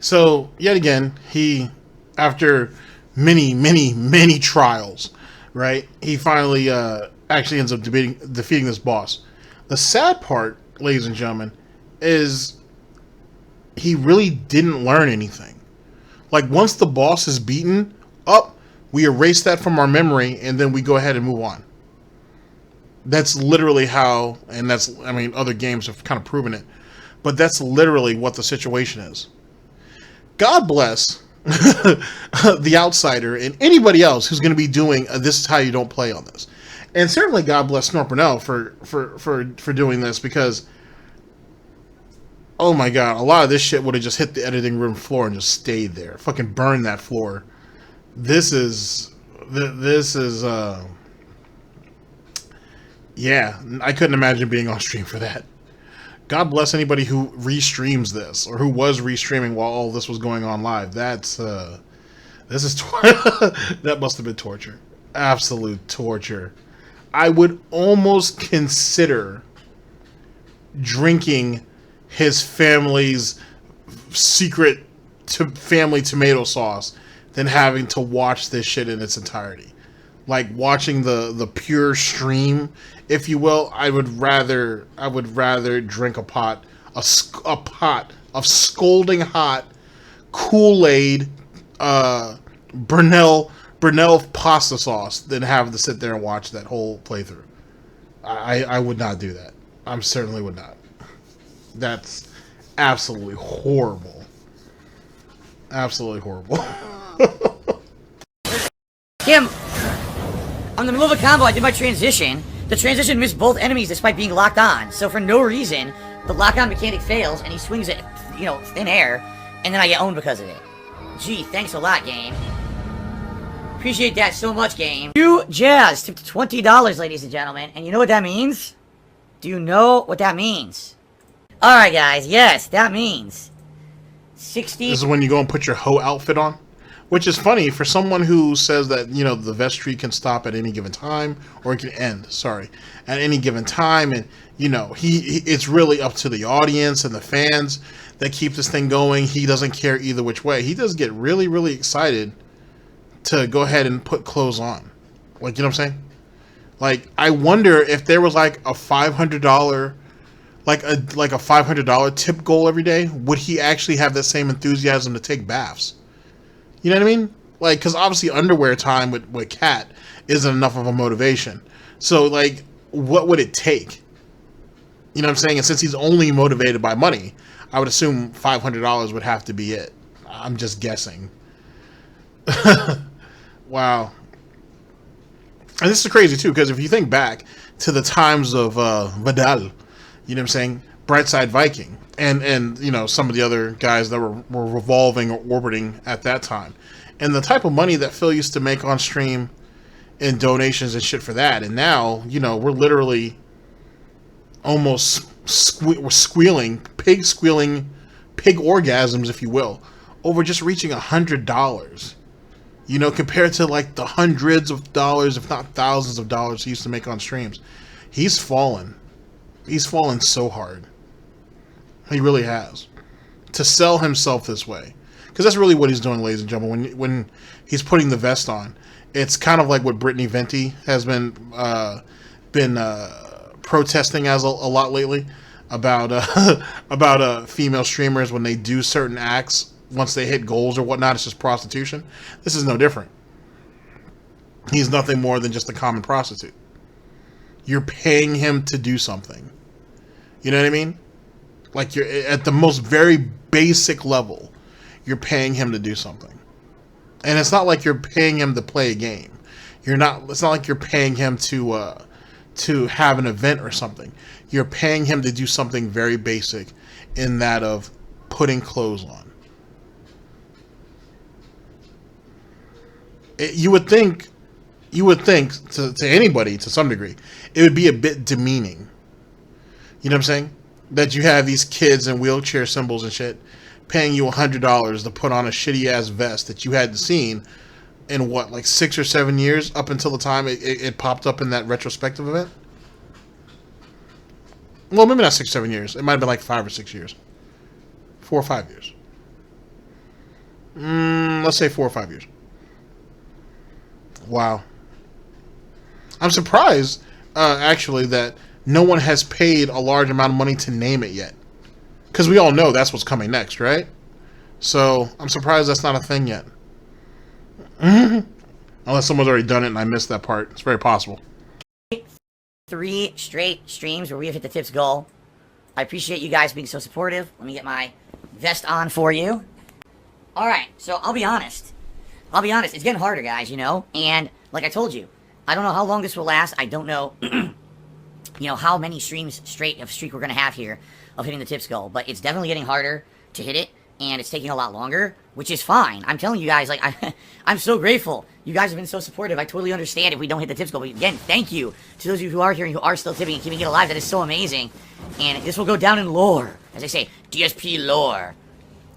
So, yet again, he, after many trials, right, he finally actually ends up defeating this boss. The sad part, ladies and gentlemen, is he really didn't learn anything. Like, once the boss is beaten up, we erase that from our memory, and then we go ahead and move on. That's literally how, and that's, I mean, other games have kind of proven it, but that's literally what the situation is. God bless the outsider and anybody else who's going to be doing this is how you don't play on this. And certainly God bless Burnell for doing this, because Oh my god, a lot of this shit would have just hit the editing room floor and just stayed there. Fucking burn that floor. This is... Yeah, I couldn't imagine being on stream for that. God bless anybody who restreams this, or who was restreaming while all this was going on live. That's, this is... that must have been torture. Absolute torture. I would almost consider drinking his family's secret family tomato sauce than having to watch this shit in its entirety. Like watching the pure stream, if you will. I would rather drink a pot of scalding hot Kool-Aid Burnell pasta sauce than having to sit there and watch that whole playthrough. I would not do that. I certainly would not. That's absolutely horrible. Absolutely horrible. Kim, I'm in the middle of a combo. I did my transition. The transition missed both enemies despite being locked on. So for no reason, the lock-on mechanic fails, and he swings it, you know, thin air, and then I get owned because of it. Gee, thanks a lot, game. Appreciate that so much, game. You Jazz tipped $20, ladies and gentlemen, and you know what that means? Do you know what that means? Alright, guys, yes, that means 60... This is when you go and put your hoe outfit on. Which is funny for someone who says that, you know, the vestry can stop at any given time, or it can end, sorry, at any given time, and, you know, it's really up to the audience and the fans that keep this thing going. He doesn't care either which way. He does get really, really excited to go ahead and put clothes on. Like, you know what I'm saying? Like, I wonder if there was like a $500, like a $500 tip goal every day, would he actually have that same enthusiasm to take baths? You know what I mean? Like, because obviously underwear time with Cat isn't enough of a motivation. So, like, what would it take? You know what I'm saying? And since he's only motivated by money, I would assume $500 would have to be it. I'm just guessing. Wow. And this is crazy, too, because if you think back to the times of Vidal, you know what I'm saying? Brightside Viking. And you know, some of the other guys that were revolving or orbiting at that time. And the type of money that Phil used to make on stream and donations and shit for that. And now, you know, we're literally almost squealing, pig orgasms, if you will, over just reaching $100. You know, compared to like the hundreds of dollars, if not thousands of dollars he used to make on streams. He's fallen. He's fallen so hard. He really has. To sell himself this way. Because that's really what he's doing, ladies and gentlemen. When he's putting the vest on, it's kind of like what Brittany Venti has been protesting as a lot lately about female streamers when they do certain acts. Once they hit goals or whatnot, it's just prostitution. This is no different. He's nothing more than just a common prostitute. You're paying him to do something. You know what I mean? Like, you're at the most very basic level, you're paying him to do something. And it's not like you're paying him to play a game. It's not like you're paying him to have an event or something. You're paying him to do something very basic in that of putting clothes on. You would think to anybody, to some degree, it would be a bit demeaning. You know what I'm saying? That you have these kids in wheelchair symbols and shit paying you $100 to put on a shitty ass vest that you hadn't seen in what, like 6 or 7 years, up until the time it popped up in that retrospective event. Well, maybe not 6 or 7 years. It might have been like 5 or 6 years. 4 or 5 years. Let's say 4 or 5 years. Wow. I'm surprised, actually, that no one has paid a large amount of money to name it yet. Because we all know that's what's coming next, right? So, I'm surprised that's not a thing yet. Unless someone's already done it and I missed that part. It's very possible. 3 straight streams where we have hit the tips goal. I appreciate you guys being so supportive. Let me get my vest on for you. Alright, so I'll be honest. It's getting harder, guys, you know? And, like I told you, I don't know how long this will last. I don't know you know, how many streams straight of streak we're going to have here of hitting the tips goal. But it's definitely getting harder to hit it, and it's taking a lot longer, which is fine. I'm telling you guys, like, I'm so grateful. You guys have been so supportive. I totally understand if we don't hit the tips goal. But again, thank you to those of you who are here and who are still tipping and keeping it alive. That is so amazing. And this will go down in lore. As I say, DSP lore.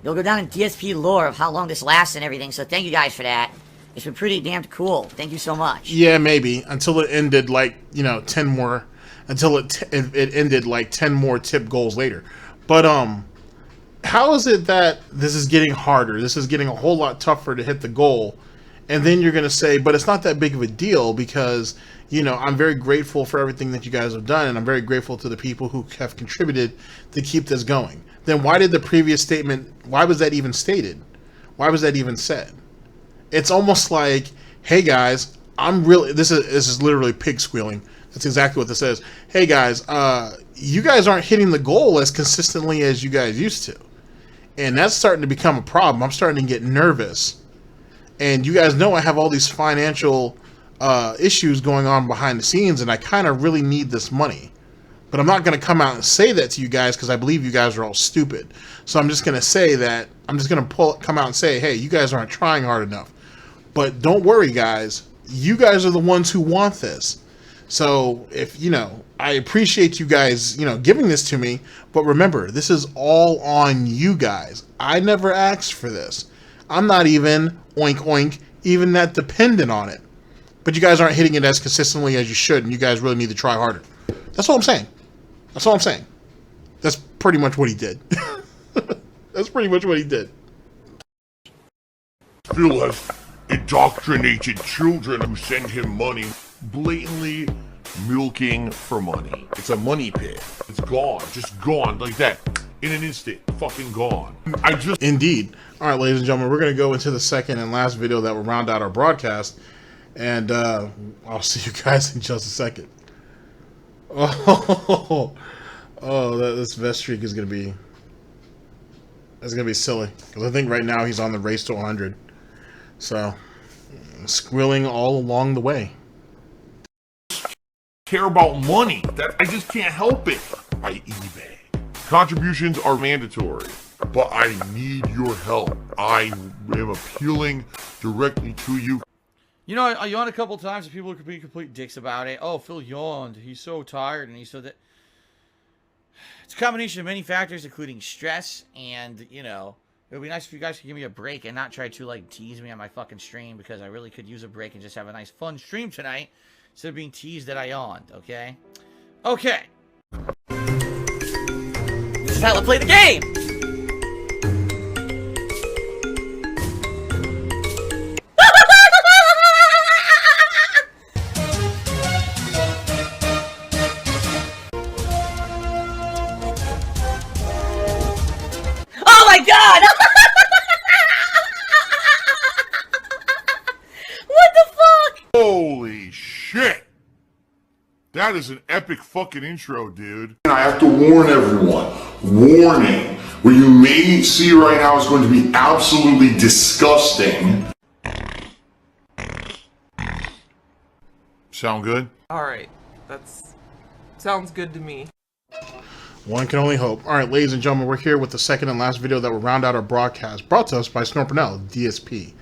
It'll go down in DSP lore of how long this lasts and everything. So thank you guys for that. It's been pretty damn cool. Thank you so much. Yeah, maybe. Until it ended, like, you know, 10 more... Until it ended, like, 10 more tip goals later. But, how is it that this is getting harder? This is getting a whole lot tougher to hit the goal. And then you're going to say, but it's not that big of a deal because, you know, I'm very grateful for everything that you guys have done. And I'm very grateful to the people who have contributed to keep this going. Then why did the previous statement, why was that even stated? Why was that even said? It's almost like, hey guys, I'm really, this is literally pig squealing. That's exactly what this is. Hey guys, you guys aren't hitting the goal as consistently as you guys used to. And that's starting to become a problem. I'm starting to get nervous. And you guys know I have all these financial issues going on behind the scenes, and I kind of really need this money. But I'm not going to come out and say that to you guys because I believe you guys are all stupid. So I'm just going to say that, I'm just going to come out and say, hey, you guys aren't trying hard enough. But don't worry, guys. You guys are the ones who want this. So if, you know, I appreciate you guys, you know, giving this to me, but remember, this is all on you guys. I never asked for this. I'm not even, oink oink, even that dependent on it. But you guys aren't hitting it as consistently as you should, and you guys really need to try harder. That's all I'm saying. That's all I'm saying. That's pretty much what he did. That's pretty much what he did. Phil has indoctrinated children who send him money, blatantly milking for money. It's a money pit. It's gone, just gone like that, in an instant, fucking gone. Indeed. All right, ladies and gentlemen, we're going to go into the second and last video that will round out our broadcast, and I'll see you guys in just a second. This vest streak is going to be, it's going to be silly, because I think right now he's on the race to 100. So, squilling all along the way. Care about money. That I just can't help it. By eBay. Contributions are mandatory, but I need your help. I am appealing directly to you. You know, I yawned a couple times and people could be complete dicks about it. Oh, Phil yawned. He's so tired and he's so that. It's a combination of many factors, including stress and, you know, it would be nice if you guys could give me a break and not try to, like, tease me on my fucking stream, because I really could use a break and just have a nice fun stream tonight instead of being teased that I yawned, okay? Okay. This is how I play the game! Oh my god! What the fuck? Holy shit! That is an epic fucking intro, dude. And I have to warn everyone. Warning. What you may see right now is going to be absolutely disgusting. Sound good? Alright, sounds good to me. One can only hope. All right, ladies and gentlemen, we're here with the second and last video that will round out our broadcast, brought to us by Burnell, DSP.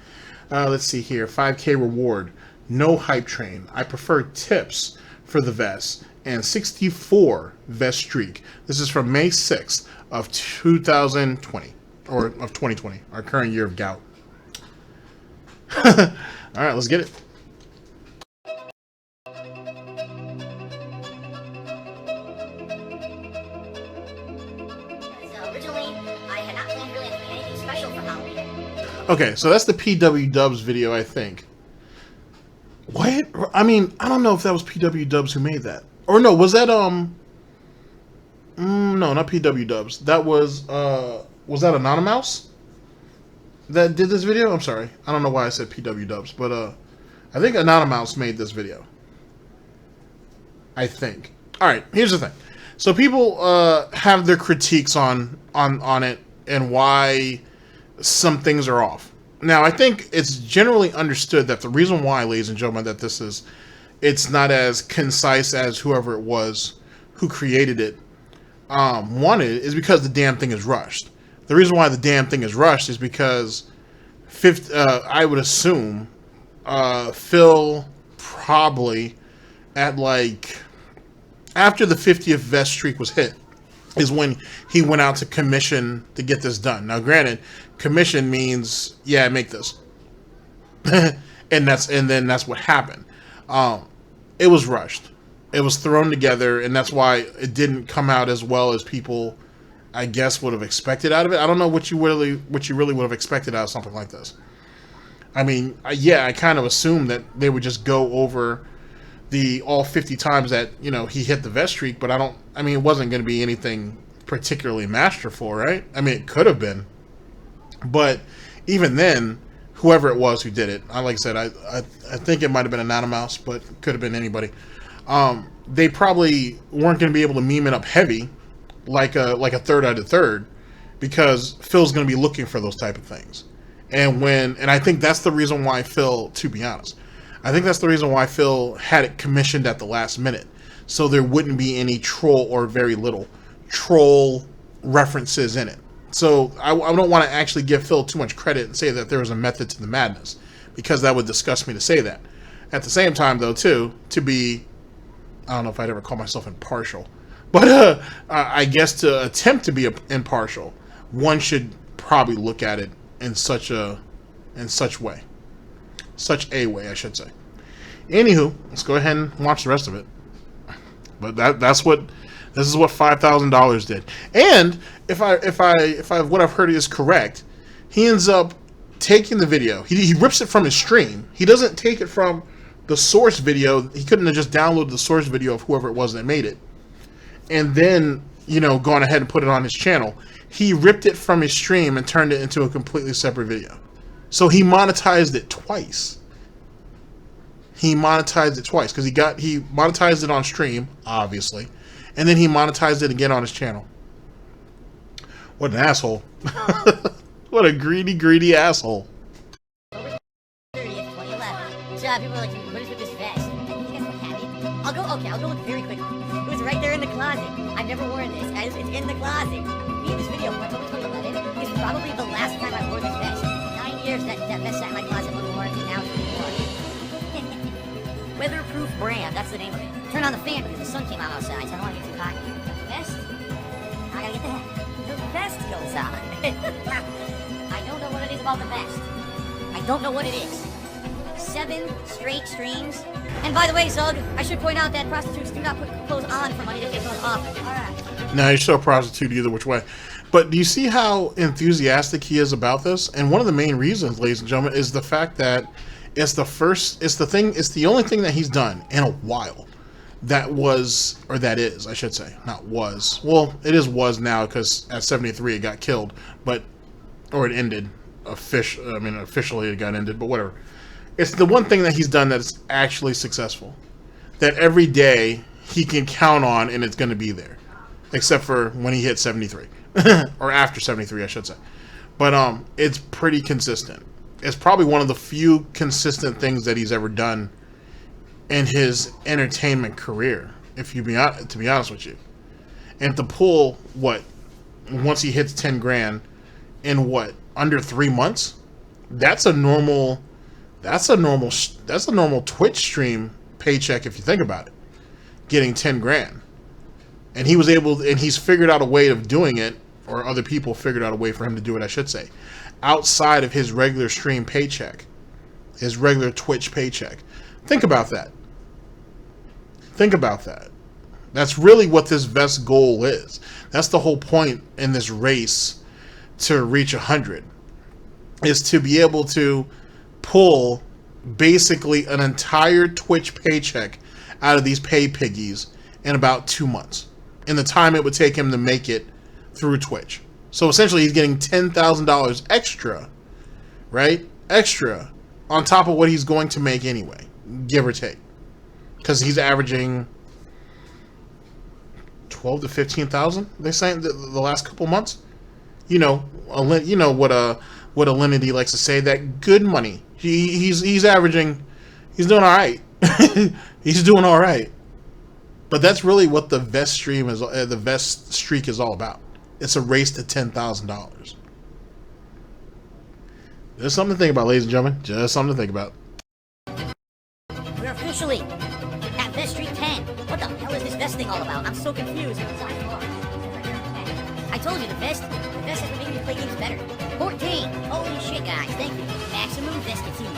Let's see here. 5K reward. No hype train. I prefer tips for the vest. And 64 vest streak. This is from May 6th of 2020. Or of 2020. Our current year of gout. All right, let's get it. Okay, so that's the PW Dubs video, I think. What? I mean, I don't know if that was PW Dubs who made that. Or no, was that, no, not PW Dubs. That was that Anonymous that did this video? I'm sorry. I don't know why I said PW Dubs, but, I think Anonymous made this video. I think. Alright, here's the thing. So people, have their critiques on it and why some things are off. Now, I think it's generally understood that the reason why, ladies and gentlemen, that it's not as concise as whoever it was who created it wanted is because the damn thing is rushed. The reason why the damn thing is rushed is because I would assume Phil probably at like after the 50th vest streak was hit is when he went out to commission to get this done. Now granted, commission means yeah, make this. and then that's what happened. It was rushed. It was thrown together, and that's why it didn't come out as well as people, I guess, would have expected out of it. I don't know what you really would have expected out of something like this. I mean, yeah, I kind of assumed that they would just go over all 50 times that, you know, he hit the vest streak, but I mean, it wasn't going to be anything particularly masterful, right? I mean, it could have been. But even then, whoever it was who did it, like I said, I think it might have been Anonymous, but it could have been anybody. They probably weren't going to be able to meme it up heavy like a third out of third, because Phil's going to be looking for those type of things. And I think that's the reason why Phil, to be honest, I think that's the reason why Phil had it commissioned at the last minute, so there wouldn't be any troll or very little troll references in it. So I don't want to actually give Phil too much credit and say that there was a method to the madness, because that would disgust me to say that. At the same time, though, too, to be, I don't know if I'd ever call myself impartial, but I guess to attempt to be impartial, one should probably look at it in such a way, I should say. Anywho, let's go ahead and watch the rest of it. But this is what $5,000 did. And if what I've heard is correct, he ends up taking the video. He rips it from his stream. He doesn't take it from the source video. He couldn't have just downloaded the source video of whoever it was that made it, and then, you know, gone ahead and put it on his channel. He ripped it from his stream and turned it into a completely separate video. So he monetized it twice. He monetized it twice because he monetized it on stream, obviously, and then he monetized it again on his channel. What an asshole. What a greedy asshole. October 30th, 2011. So people were like, what is with this vest? I think you guys look happy. I'll go look very quickly. It was right there in the closet. I've never worn this, guys. It's in the closet. Me, this video from October 2011 is probably the last time I wore this vest. 9 years that vest sat in my closet unworn, and now it's worn. Weatherproof brand, that's the name of it. Turn on the fan because the sun came out outside, so I don't want to get too hot. The vest? I gotta get the vest goes on. I don't know what it is about the vest. I don't know what it is. 7 straight streams. And by the way, Zug, I should point out that prostitutes do not put clothes on for money, they get clothes off. Alright. No, you're still a prostitute either which way. But do you see how enthusiastic he is about this? And one of the main reasons, ladies and gentlemen, is the fact that it's the only thing that he's done in a while that is, I should say, not was. Well, it was now, because at 73 it got killed, or it ended. Officially it got ended, but whatever. It's the one thing that he's done that's actually successful, that every day he can count on, and it's going to be there, except for when he hit 73, or after 73, I should say. But it's pretty consistent. It's probably one of the few consistent things that he's ever done in his entertainment career, to be honest with you. And to pull once he hits 10 grand in under 3 months, that's a normal Twitch stream paycheck if you think about it. Getting 10 grand. And he's figured out a way of doing it, or other people figured out a way for him to do it, I should say, outside of his regular stream paycheck, his regular Twitch paycheck. Think about that. That's really what this vest goal is. That's the whole point in this race to reach 100, is to be able to pull basically an entire Twitch paycheck out of these pay piggies in about 2 months, in the time it would take him to make it through Twitch. So essentially he's getting $10,000 extra, right? Extra on top of what he's going to make anyway, give or take. Because he's averaging 12 to 15,000, they say, the last couple months. You know what Alinity likes to say, that good money. He's averaging, he's doing all right. He's doing all right. But that's really what the vest stream is. The vest streak is all about. It's a race to $10,000. Just something to think about, ladies and gentlemen. Just something to think about. We're officially at vest streak 10. What the hell is this vest thing all about? I'm so confused. I told you the vest has been making me play games better. 14. Holy shit, guys. Thank you. Maximum vestitude.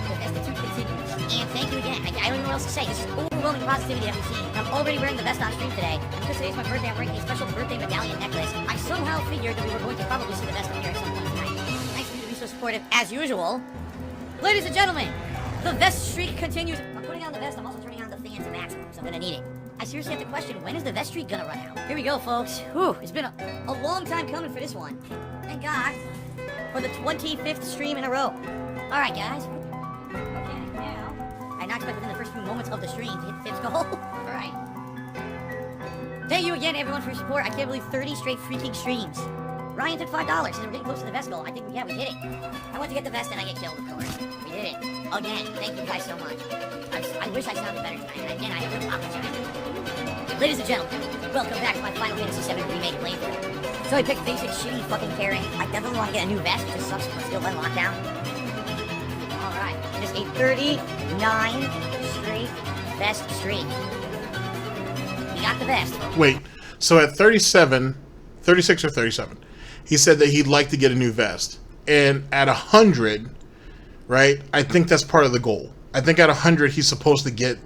The vestitude continues. And thank you again. I don't know what else to say. This is overwhelming positivity that we've seen. I'm already wearing the vest on stream today. Because today's my birthday, I'm wearing a special birthday medallion necklace. I somehow figured that we were going to probably see the vest up here at some point tonight. Nice of you to be so supportive, as usual. Ladies and gentlemen, the vest streak continues. I'm putting on the vest. I'm also turning on the fan to maximum, so I'm going to need it. I seriously have to question, when is the vest streak gonna run out? Here we go, folks. Whew, it's been a long time coming for this one. Thank God for the 25th stream in a row. Alright, guys. Okay, now, I not expect within the first few moments of the stream to hit the 5th goal. Alright. Thank you again, everyone, for your support. I can't believe 30 straight freaking streams. Ryan took $5. Says we're getting close to the vest goal. I think, yeah, we hit it. I went to get the vest and I get killed, of course. We did it. Again, thank you guys so much. I wish I sounded better tonight, and again, I apologize. Ladies and gentlemen, welcome back to my Final Fantasy VII Remake playthrough. So I picked basic, shitty, fucking pairing. I definitely want to get a new vest, which just sucks because I'm still in lockdown. Alright, it is a 39 straight vest streak. We got the vest. Wait, so at 37, 36 or 37, he said that he'd like to get a new vest. And at 100, right, I think that's part of the goal. I think at 100, he's supposed to get,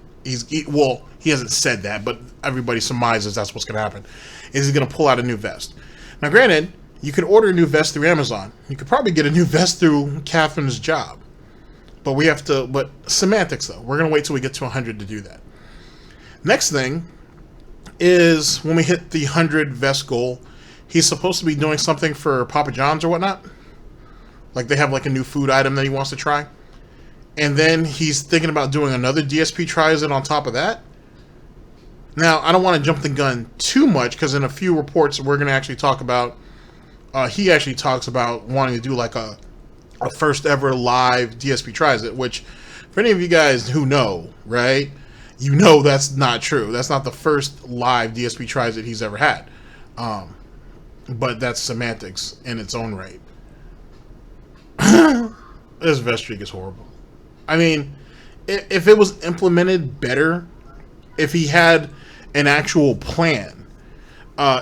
well, he hasn't said that, but everybody surmises that's what's going to happen, is he's going to pull out a new vest. Now, granted, you could order a new vest through Amazon. You could probably get a new vest through Catherine's job. But we have to, but semantics, though. We're going to wait till we get to 100 to do that. Next thing is when we hit the 100 vest goal, he's supposed to be doing something for Papa John's or whatnot. Like they have like a new food item that he wants to try. And then he's thinking about doing another DSP tries it on top of that. Now, I don't want to jump the gun too much because in a few reports we're going to actually talk about, he actually talks about wanting to do like a first ever live DSP tries it, which for any of you guys who know, right, you know that's not true. That's not the first live DSP tries it he's ever had. But that's semantics in its own right. This vest streak is horrible. I mean, if it was implemented better, if he had an actual plan,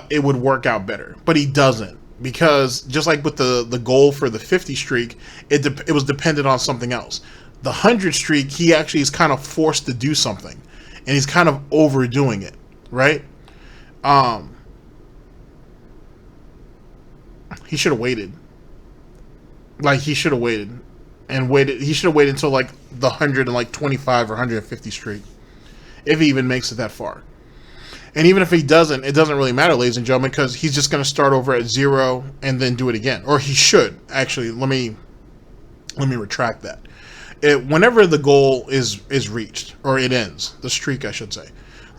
it would work out better. But he doesn't, because just like with the goal for the 50 streak, it was dependent on something else. The 100 streak, he actually is kind of forced to do something, and he's kind of overdoing it, right? He should have waited. Like, he should have waited. He should have waited until like the 125 or 150 streak, if he even makes it that far. And even if he doesn't, it doesn't really matter, ladies and gentlemen, because he's just going to start over at 0 and then do it again. Or he should. Actually, let me retract that. Whenever the goal is reached, or it ends, the streak, I should say.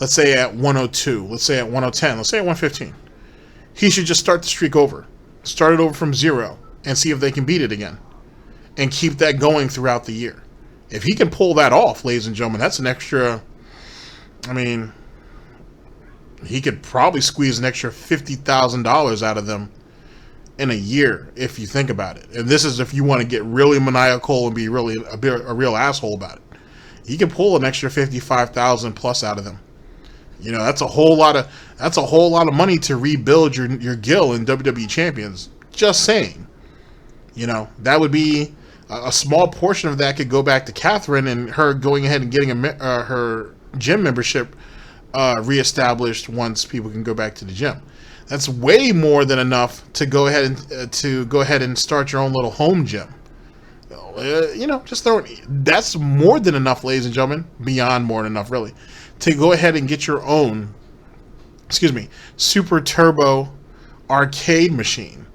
Let's say at 102, let's say at 110, let's say at 115. He should just start the streak over. Start it over from 0 and see if they can beat it again. And keep that going throughout the year. If he can pull that off, ladies and gentlemen, that's an extra, I mean, he could probably squeeze an extra $50,000 out of them in a year, if you think about it. And this is if you want to get really maniacal and be really a real asshole about it. He can pull an extra $55,000 plus out of them. You know, that's a whole lot of money to rebuild your guild in WWE Champions. Just saying. You know, that would be a small portion of that could go back to Catherine and her going ahead and getting her gym membership reestablished once people can go back to the gym. That's way more than enough to go ahead and start your own little home gym. You know, just throw it. That's more than enough, ladies and gentlemen. Beyond more than enough, really, to go ahead and get your own, super turbo arcade machine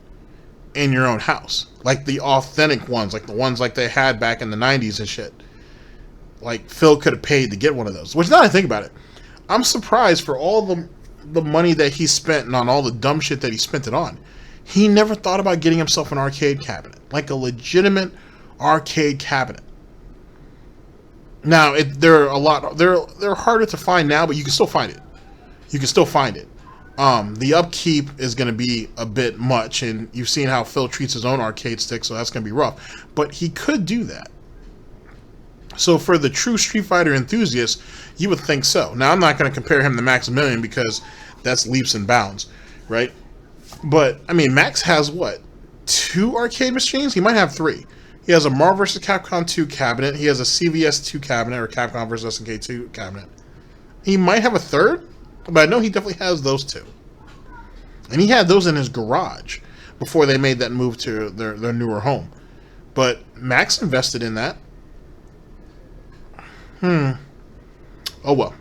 in your own house, like the authentic ones, like the ones like they had back in the 90s and shit. Like Phil could have paid to get one of those. Which, now that I think about it, I'm surprised for all the money that he spent and on all the dumb shit that he spent it on. He never thought about getting himself an arcade cabinet, like a legitimate arcade cabinet. Now they're harder to find now, but you can still find it. you can still find it. The upkeep is going to be a bit much, and you've seen how Phil treats his own arcade stick, so that's going to be rough. But he could do that. So for the true Street Fighter enthusiast, you would think so. Now, I'm not going to compare him to Maximilian because that's leaps and bounds, right? But, I mean, Max has, what, 2 arcade machines? He might have 3. He has a Marvel vs. Capcom 2 cabinet. He has a CVS 2 cabinet, or Capcom vs. SNK 2 cabinet. He might have a 3rd, but I know he definitely has those 2. And he had those in his garage before they made that move to their newer home. But Max invested in that. Oh well.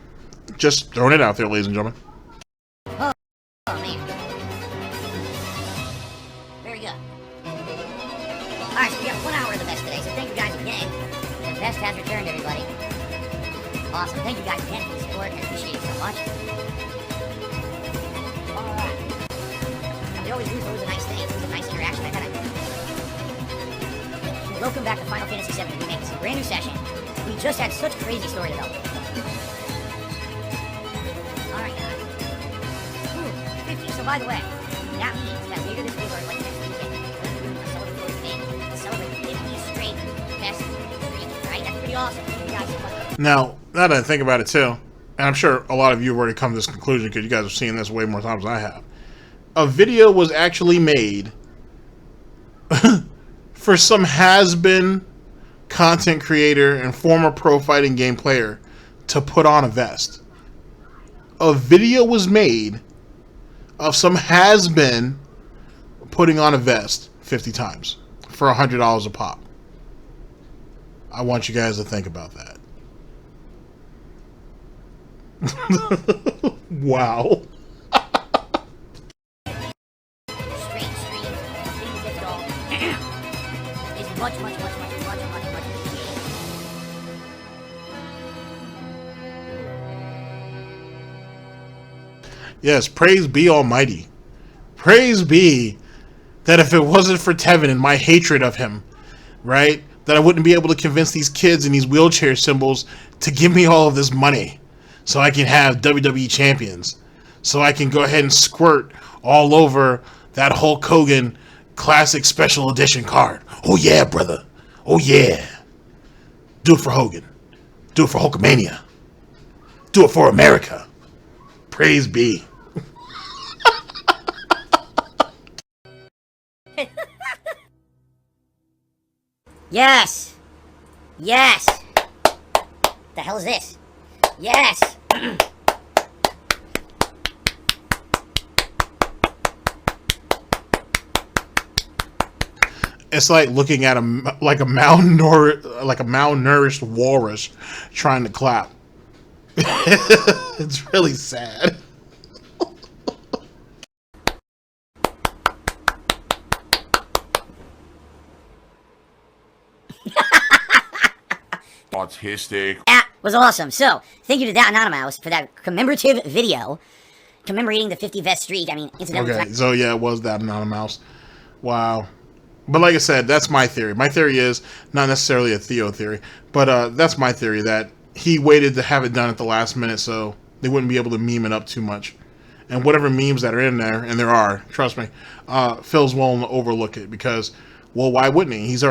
Just throwing it out there, ladies and gentlemen. Oh, man. Very good. Alright, so we got 1 hour of the best today, so thank you guys again. The best has returned, everybody. Awesome. Thank you guys again for the support. I appreciate it so much. Alright. They always do those a nice thing. It's a nice interaction. I gotta... Welcome back to Final Fantasy VII Remake. It's a brand new session. We just had such crazy story development. Alright, guys. Ooh, 50. So, by the way, that means that later this week or like next weekend, we're going to do a celebratory thing to celebrate 50 straight best streak, right? That's pretty awesome. Thank you guys so much. Now that I think about it too, and I'm sure a lot of you have already come to this conclusion because you guys have seen this way more times than I have. A video was actually made for some has-been content creator and former pro fighting game player to put on a vest. A video was made of some has-been putting on a vest 50 times for $100 a pop. I want you guys to think about that. Wow. Straight streams, things that go is much appreciated. Yes, praise be Almighty. Praise be that if it wasn't for Tevin and my hatred of him, right, that I wouldn't be able to convince these kids in these wheelchair symbols to give me all of this money so I can have WWE champions, so I can go ahead and squirt all over that Hulk Hogan Classic Special Edition card. Oh yeah, brother. Oh yeah. Do it for Hogan. Do it for Hulkamania. Do it for America. Praise be. Yes! Yes! The hell is this? Yes! It's like looking at a malnourished walrus trying to clap. It's really sad. Autistic. That was awesome. So, thank you to that Anonymous for that commemorative video commemorating the 50 vest streak. I mean, incidentally... Okay, so yeah, it was that Anonymous. Wow. But like I said, that's my theory. My theory is not necessarily a Theo theory, but that's my theory, that he waited to have it done at the last minute so they wouldn't be able to meme it up too much. And whatever memes that are in there, and there are, trust me, Phil's willing to overlook it because, well, why wouldn't he? He was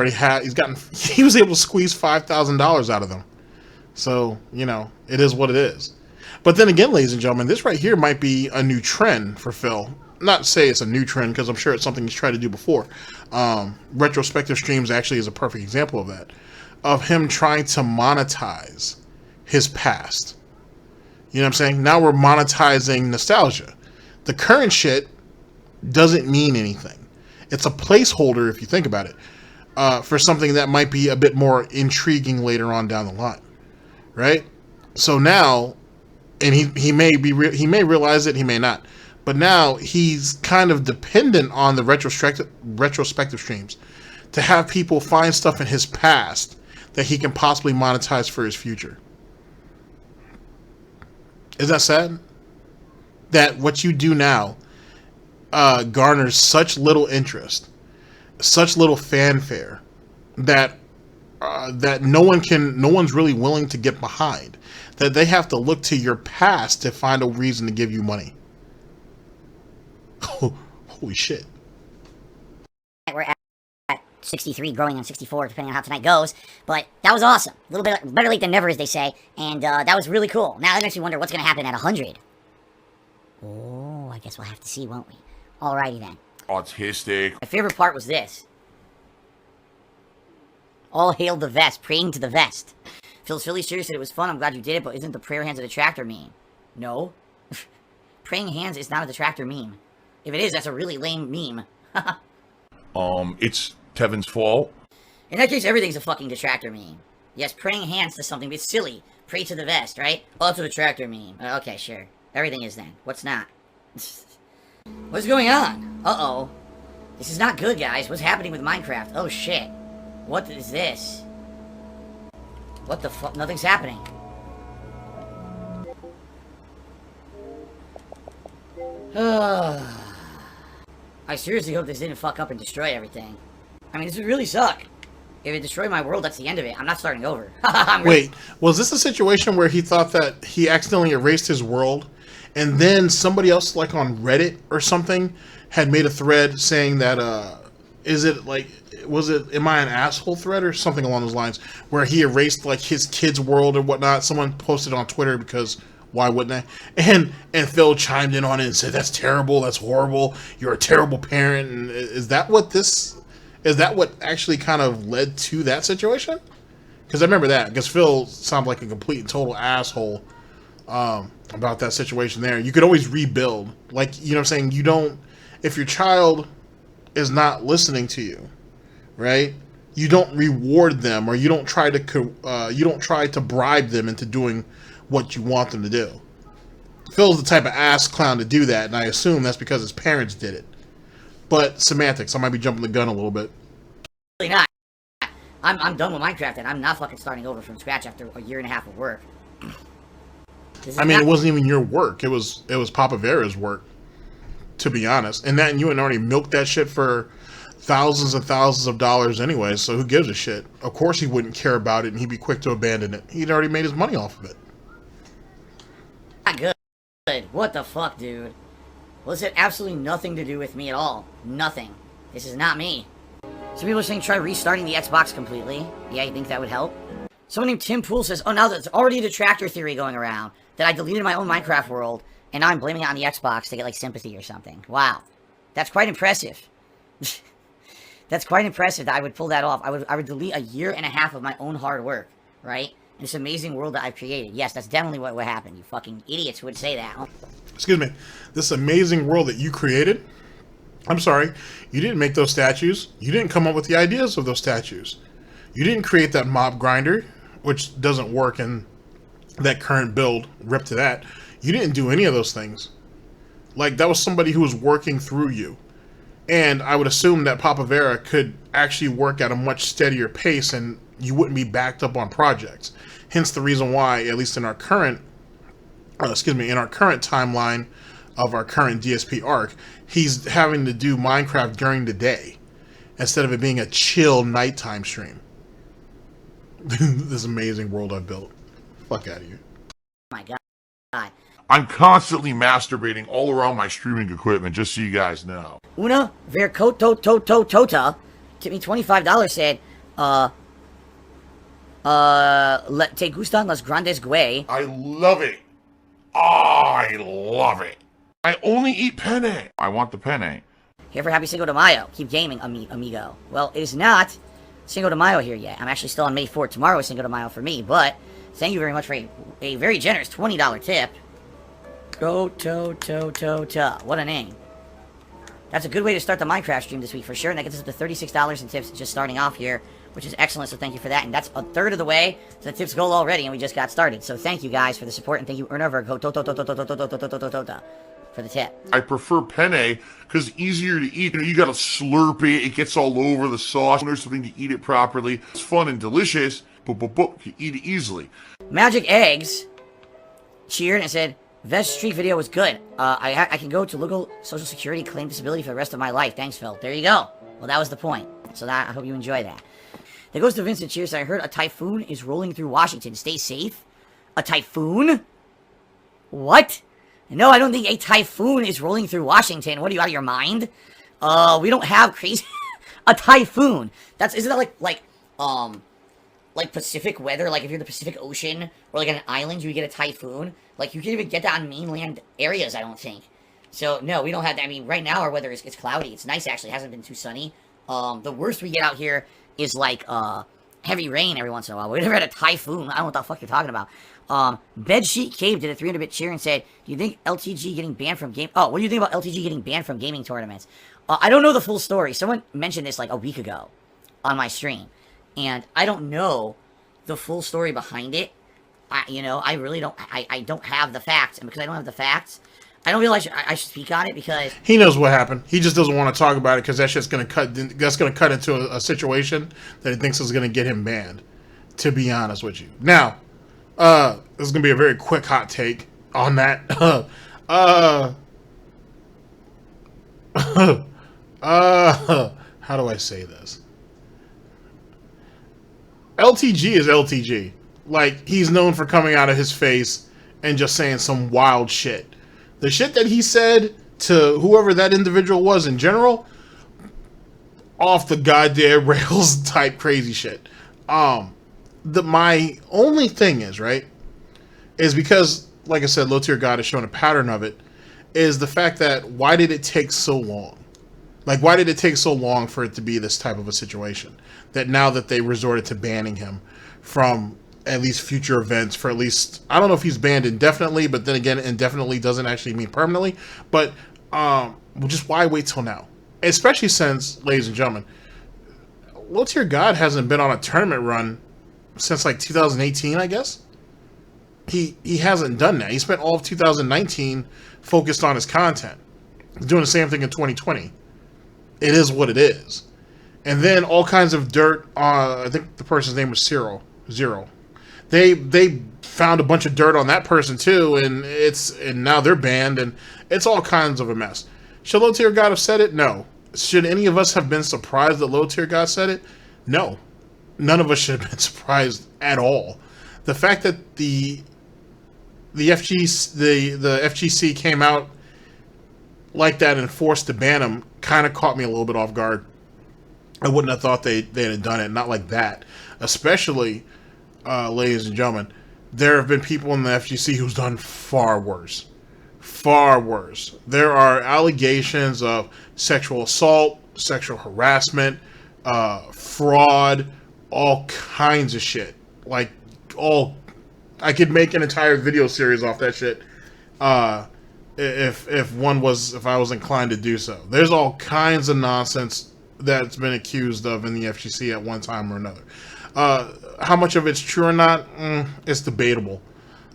able to squeeze $5,000 out of them. So, you know, it is what it is. But then again, ladies and gentlemen, this right here might be a new trend for Phil. Not to say it's a new trend, because I'm sure it's something he's tried to do before. Retrospective streams actually is a perfect example of that. Of him trying to monetize his past. You know what I'm saying? Now we're monetizing nostalgia. The current shit doesn't mean anything. It's a placeholder, if you think about it, for something that might be a bit more intriguing later on down the line. Right? So now, and he may realize it, he may not. But now he's kind of dependent on the retrospective streams to have people find stuff in his past that he can possibly monetize for his future. Is that sad? That what you do now garners such little interest, such little fanfare, that that no one's really willing to get behind. that they have to look to your past to find a reason to give you money. Holy shit. We're at 63, growing on 64, depending on how tonight goes. But that was awesome. A little bit better late than never, as they say. And that was really cool. Now that makes me wonder what's going to happen at 100. Oh, I guess we'll have to see, won't we? Alrighty then. Autistic. My favorite part was this. All hail the vest, praying to the vest. Philly serious said it was fun, I'm glad you did it, but isn't the prayer hands a detractor meme? No. Praying hands is not a detractor meme. If it is, that's a really lame meme. It's Tevin's fault. In that case, everything's a fucking detractor meme. Yes, praying hands to something, but it's silly. Pray to the vest, right? Oh, it's a detractor meme. Okay, sure. Everything is then. What's not? What's going on? Uh-oh. This is not good, guys. What's happening with Minecraft? Oh, shit. What is this? What the fuck? Nothing's happening. I seriously hope this didn't fuck up and destroy everything. I mean, this would really suck. If it destroyed my world, that's the end of it. I'm not starting over. Wait, was this a situation where he thought that he accidentally erased his world, and then somebody else, like on Reddit or something, had made a thread saying that, am I an asshole thread or something along those lines, where he erased, like, his kid's world or whatnot? Someone posted on Twitter because why wouldn't I? And Phil chimed in on it and said, that's terrible, that's horrible, you're a terrible parent. And is that what actually kind of led to that situation? Because I remember that, because Phil sounded like a complete and total asshole about that situation there. You could always rebuild. Like, you know what I'm saying? If your child is not listening to you, right? You don't reward them, or you don't try to bribe them into doing what you want them to do. Phil's the type of ass clown to do that, and I assume that's because his parents did it. But semantics, I might be jumping the gun a little bit. Really not. I'm done with Minecraft, and I'm not fucking starting over from scratch after a year and a half of work. It wasn't even your work. It was Papa Vera's work, to be honest. And you had already milked that shit for thousands and thousands of dollars anyway, so who gives a shit? Of course he wouldn't care about it, and he'd be quick to abandon it. He'd already made his money off of it. Not good. What the fuck, dude? Well, this had absolutely nothing to do with me at all. Nothing. This is not me. Some people are saying try restarting the Xbox completely. Yeah, you think that would help? Someone named Tim Pool says, oh, now there's already a detractor theory going around that I deleted my own Minecraft world, and now I'm blaming it on the Xbox to get, like, sympathy or something. Wow. That's quite impressive. That's quite impressive that I would pull that off. I would delete a year and a half of my own hard work, right? In this amazing world that I've created. Yes, that's definitely what would happen. You fucking idiots would say that. Excuse me. This amazing world that you created? I'm sorry. You didn't make those statues. You didn't come up with the ideas of those statues. You didn't create that mob grinder, which doesn't work in that current build. Rip to that. You didn't do any of those things. Like, that was somebody who was working through you. And I would assume that Papa Vera could actually work at a much steadier pace, and you wouldn't be backed up on projects. Hence the reason why, at least in our current, timeline of our current DSP arc, he's having to do Minecraft during the day instead of it being a chill nighttime stream. This amazing world I've built. Fuck out of here. Oh my god. I'm constantly masturbating all around my streaming equipment, just so you guys know. Una Vercoto tipped me $25, said, te gustan las grandes güey. I love it. I love it. I only eat penne. I want the penne. Here for happy Cinco de Mayo. Keep gaming, amigo. Well, it is not Cinco de Mayo here yet. I'm actually still on May 4th. Tomorrow is Cinco de Mayo for me, but thank you very much for a very generous $20 tip. Go-to-to-to-to. What a name. That's a good way to start the Minecraft stream this week for sure, and that gets us up to $36 in tips just starting off here, which is excellent, so thank you for that. And that's a third of the way to the tips goal already, and we just got started. So thank you guys for the support, and thank you Ernaverg for the tip. I prefer penne because it's easier to eat. You gotta slurp it. It gets all over the sauce. There's something to eat it properly. It's fun and delicious, but you eat it easily. Magic Eggs cheered and said, Vest Street video was good. I can go to local social security, claim disability for the rest of my life. Thanks, Phil. There you go. Well, that was the point. So I hope you enjoy that. There goes to Vincent. Cheers. I heard a typhoon is rolling through Washington. Stay safe. A typhoon? What? No, I don't think a typhoon is rolling through Washington. What are you, out of your mind? We don't have crazy... a typhoon. Isn't that like Pacific weather? Like if you're in the Pacific Ocean or like on an island, you would get a typhoon. Like you can't even get that on mainland areas, I don't think. So no, we don't have that. I mean, right now our weather is cloudy. It's nice actually. It hasn't been too sunny. The worst we get out here is like heavy rain every once in a while. We never had a typhoon. I don't know what the fuck you're talking about. Bedsheet Cave did a 300-bit cheer and said, "Do you think LTG getting banned from game? Oh, what do you think about LTG getting banned from gaming tournaments?" I don't know the full story. Someone mentioned this like a week ago on my stream, and I don't know the full story behind it. I really don't. I don't have the facts, and because I don't have the facts, I don't realize I should speak on it because he knows what happened. He just doesn't want to talk about it because that shit's gonna cut. That's gonna cut into a situation that he thinks is gonna get him banned. To be honest with you, now, this is gonna be a very quick hot take on that. How do I say this? LTG is LTG. Like, he's known for coming out of his face and just saying some wild shit. The shit that he said to whoever that individual was in general, off the goddamn rails type crazy shit. My only thing is, right, is because, like I said, Low Tier God has shown a pattern of it, is the fact that why did it take so long? Like, why did it take so long for it to be this type of a situation? That now that they resorted to banning him from at least future events for at least, I don't know if he's banned indefinitely, but then again, indefinitely doesn't actually mean permanently. But just why wait till now? Especially since, ladies and gentlemen, Low Tier God hasn't been on a tournament run since like 2018, I guess. He hasn't done that. He spent all of 2019 focused on his content. He's doing the same thing in 2020. It is what it is. And then all kinds of dirt. I think the person's name was Zero. They found a bunch of dirt on that person too, and now they're banned, and it's all kinds of a mess. Should Low Tier God have said it? No. Should any of us have been surprised that Low Tier God said it? No. None of us should have been surprised at all. The fact that the FGC came out like that and forced to ban him kind of caught me a little bit off guard. I wouldn't have thought they'd have done it, not like that. Especially, ladies and gentlemen, there have been people in the FGC who's done far worse. Far worse. There are allegations of sexual assault, sexual harassment, fraud, all kinds of shit. Like, I could make an entire video series off that shit. If I was inclined to do so. There's all kinds of nonsense that's been accused of in the FGC at one time or another. How much of it's true or not, it's debatable,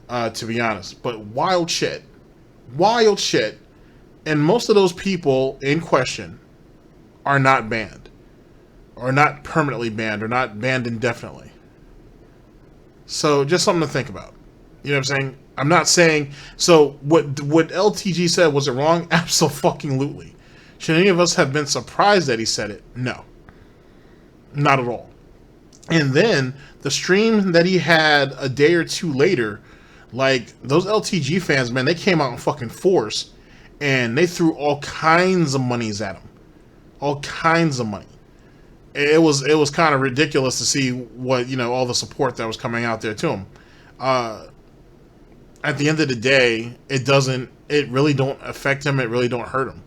to be honest. But wild shit. And most of those people in question are not banned, or not permanently banned, or not banned indefinitely. So just something to think about. You know what I'm saying? I'm not saying, so what LTG said, was it wrong? Abso-fucking-lutely. Should any of us have been surprised that he said it? No. Not at all. And then, the stream that he had a day or two later, like, those LTG fans, man, they came out in fucking force, and they threw all kinds of monies at him. All kinds of money. It was kind of ridiculous to see what, all the support that was coming out there to him. At the end of the day, it really don't affect him, it really don't hurt him.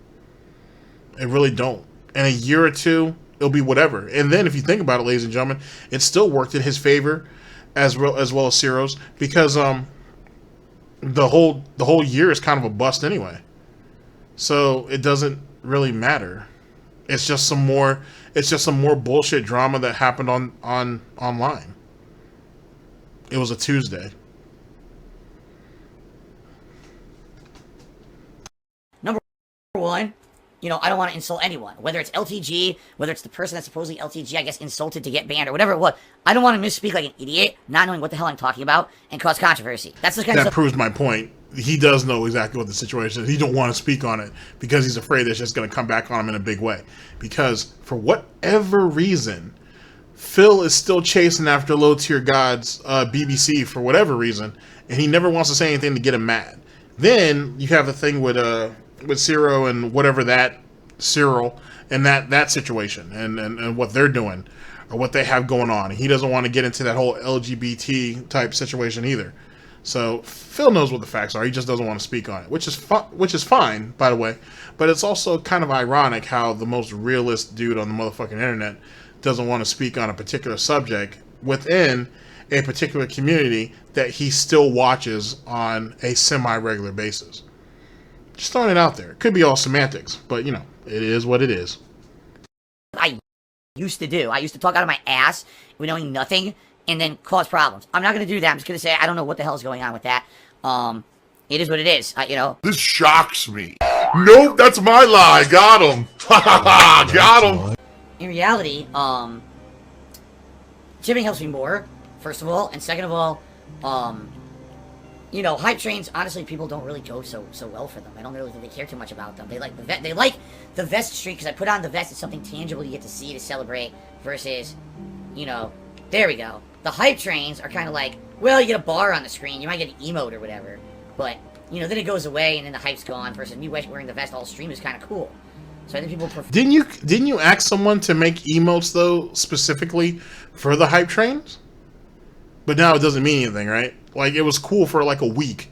It really don't. In a year or two, it'll be whatever. And then if you think about it, ladies and gentlemen, it still worked in his favor as well as Ciro's, because the whole year is kind of a bust anyway. So it doesn't really matter. It's just some more bullshit drama that happened online. It was a Tuesday. Number one, I don't want to insult anyone. Whether it's LTG, whether it's the person that's supposedly LTG, I guess, insulted to get banned, or whatever it was. I don't want to misspeak like an idiot, not knowing what the hell I'm talking about, and cause controversy. That's the kind of stuff. That proves my point. He does know exactly what the situation is. He don't want to speak on it because he's afraid it's just going to come back on him in a big way. Because for whatever reason, Phil is still chasing after Low Tier God's BBC for whatever reason, and he never wants to say anything to get him mad. Then you have the thing with Ciro and whatever that Cyril and that situation and what they're doing or what they have going on. And he doesn't want to get into that whole LGBT type situation either. So Phil knows what the facts are. He just doesn't want to speak on it, which is fine, by the way. But it's also kind of ironic how the most realist dude on the motherfucking internet doesn't want to speak on a particular subject within a particular community that he still watches on a semi-regular basis. Just throwing it out there. It could be all semantics, but you know, it is what it is. I used to do. I used to talk out of my ass with knowing nothing and then cause problems. I'm not going to do that. I'm just going to say I don't know what the hell's going on with that. It is what it is. You know. This shocks me. Nope, that's my lie. Got him. Got him. In reality, chipping helps me more, first of all, and second of all, you know, hype trains, honestly, people don't really go so well for them. I don't really think they care too much about them. They like the vest streak, because I put on the vest, it's something tangible you get to see, to celebrate, versus, you know, there we go. The hype trains are kind of like, well, you get a bar on the screen, you might get an emote or whatever, but, you know, then it goes away, and then the hype's gone, versus me wearing the vest all stream is kind of cool. So I think people prefer... Didn't you ask someone to make emotes, though, specifically for the hype trains? But now it doesn't mean anything, right? Like, it was cool for like a week.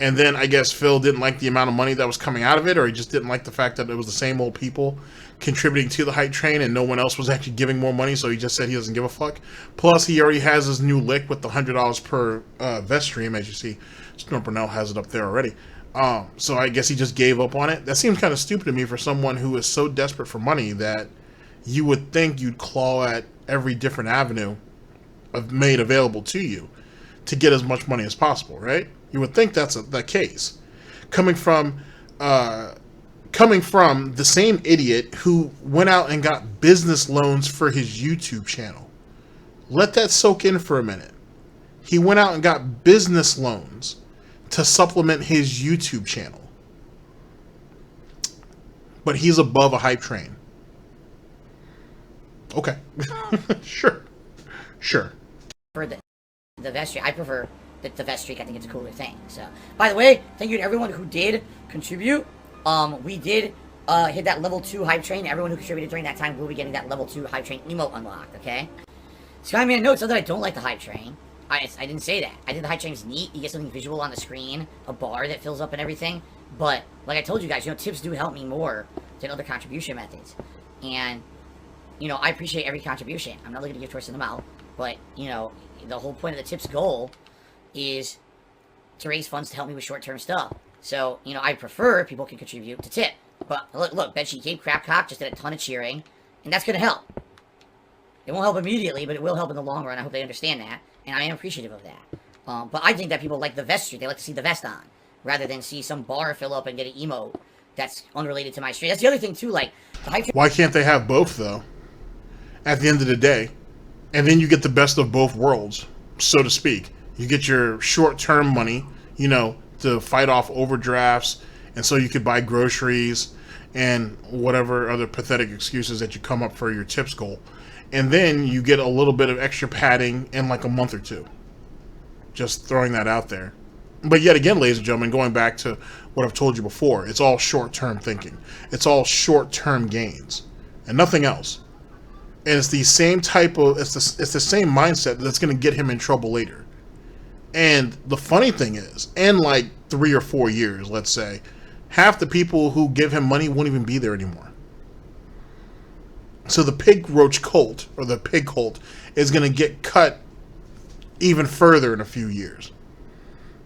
And then I guess Phil didn't like the amount of money that was coming out of it, or he just didn't like the fact that it was the same old people contributing to the hype train and no one else was actually giving more money, so he just said he doesn't give a fuck. Plus, he already has his new lick with the $100 per vest stream, as you see. Burnell has it up there already. So I guess he just gave up on it. That seems kind of stupid to me for someone who is so desperate for money that you would think you'd claw at every different avenue made available to you to get as much money as possible, right? You would think that's the case. Coming from the same idiot who went out and got business loans for his YouTube channel. Let that soak in for a minute. He went out and got business loans to supplement his YouTube channel. But he's above a hype train. Okay. Sure. For the vest streak, I prefer the vest streak. I think it's a cooler thing. So, by the way, thank you to everyone who did contribute. We did hit that level 2 hype train. Everyone who contributed during that time will be getting that level 2 hype train emote unlocked. Okay. Skyman notes that I don't like the hype train. I didn't say that. I think the hype train is neat. You get something visual on the screen, a bar that fills up and everything. But like I told you guys, you know, tips do help me more than other contribution methods. And you know, I appreciate every contribution. I'm not looking to give towards them out. But, you know, the whole point of the tip's goal is to raise funds to help me with short-term stuff. So, you know, I prefer people can contribute to tip. But, look, Bedsheet Cape Crapcock just did a ton of cheering, and that's going to help. It won't help immediately, but it will help in the long run. I hope they understand that, and I am appreciative of that. But I think that people like the vest streak. They like to see the vest on, rather than see some bar fill up and get an emote that's unrelated to my stream. That's the other thing, too, like... Why can't they have both, though? At the end of the day. And then you get the best of both worlds, so to speak. You get your short-term money, you know, to fight off overdrafts, and so you could buy groceries and whatever other pathetic excuses that you come up for your tips goal. And then you get a little bit of extra padding in like a month or two. Just throwing that out there. But yet again, ladies and gentlemen, going back to what I've told you before, it's all short-term thinking. It's all short-term gains and nothing else. And it's the same type of, it's the same mindset that's going to get him in trouble later. And the funny thing is, in like 3 or 4 years, let's say, half the people who give him money won't even be there anymore. So the pig roach cult, or the pig cult, is going to get cut even further in a few years.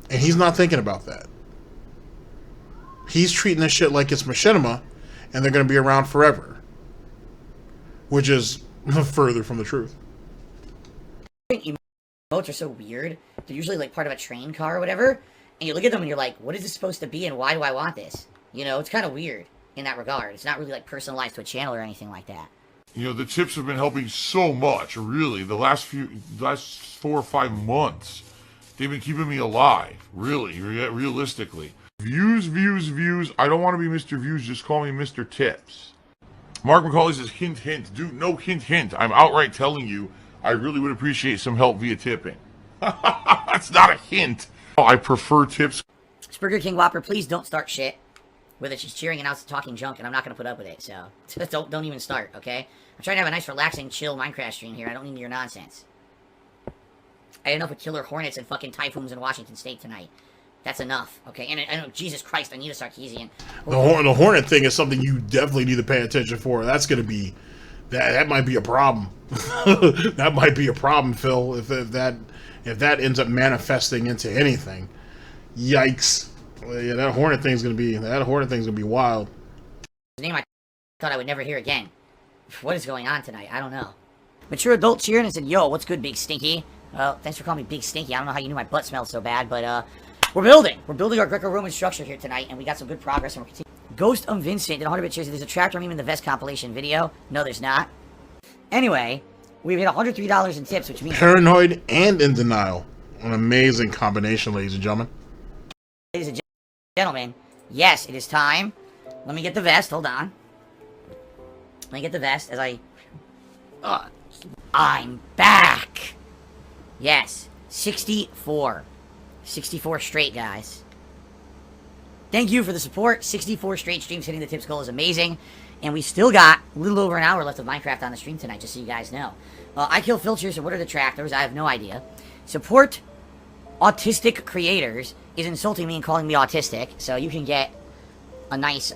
And he's not thinking about that. He's treating this shit like it's machinima, and they're going to be around forever. Which is further from the truth. Emotes are so weird. They're usually like part of a train car or whatever. And you look at them and you're like, what is this supposed to be and why do I want this? You know, it's kind of weird in that regard. It's not really like personalized to a channel or anything like that. You know, the tips have been helping so much, really. The last 4 or 5 months, they've been keeping me alive, really, realistically. Views. I don't want to be Mr. Views, just call me Mr. Tips. Mark McCauley says, hint. Dude, no hint. I'm outright telling you, I really would appreciate some help via tipping. That's not a hint. I prefer tips. Burger King Whopper, please don't start shit with it. She's cheering and I was talking junk, and I'm not gonna put up with it. So don't even start, okay? I'm trying to have a nice, relaxing, chill Minecraft stream here. I don't need your nonsense. I had enough with killer hornets and fucking typhoons in Washington State tonight. That's enough, okay? And I know, Jesus Christ, I need a Sarkeesian. The hornet thing is something you definitely need to pay attention for. That's gonna be that might be a problem. That might be a problem, Phil. If that ends up manifesting into anything, yikes! Yeah, that hornet thing's gonna be wild. His name I thought I would never hear again. What is going on tonight? I don't know. Mature adult cheered and said, "Yo, what's good, Big Stinky?" Well, thanks for calling me Big Stinky. I don't know how you knew my butt smelled so bad, but we're building. We're building our Greco-Roman structure here tonight, and we got some good progress, and we're continuing. Ghost of Vincent did 100-bit cheers. There's a tractor meme in the vest compilation video. No, there's not. Anyway, we've hit $103 in tips, which means Paranoid and in denial. An amazing combination, ladies and gentlemen. ladies and gentlemen, yes, it is time. Let me get the vest. Hold on. Let me get the vest as I'm back. Yes, 64. 64 straight, guys. Thank you for the support. 64 straight streams hitting the tips goal is amazing. And we still got a little over an hour left of Minecraft on the stream tonight, just so you guys know. I kill filters, so what are the tractors? I have no idea. Support autistic creators is insulting me and calling me autistic, so you can get a nice,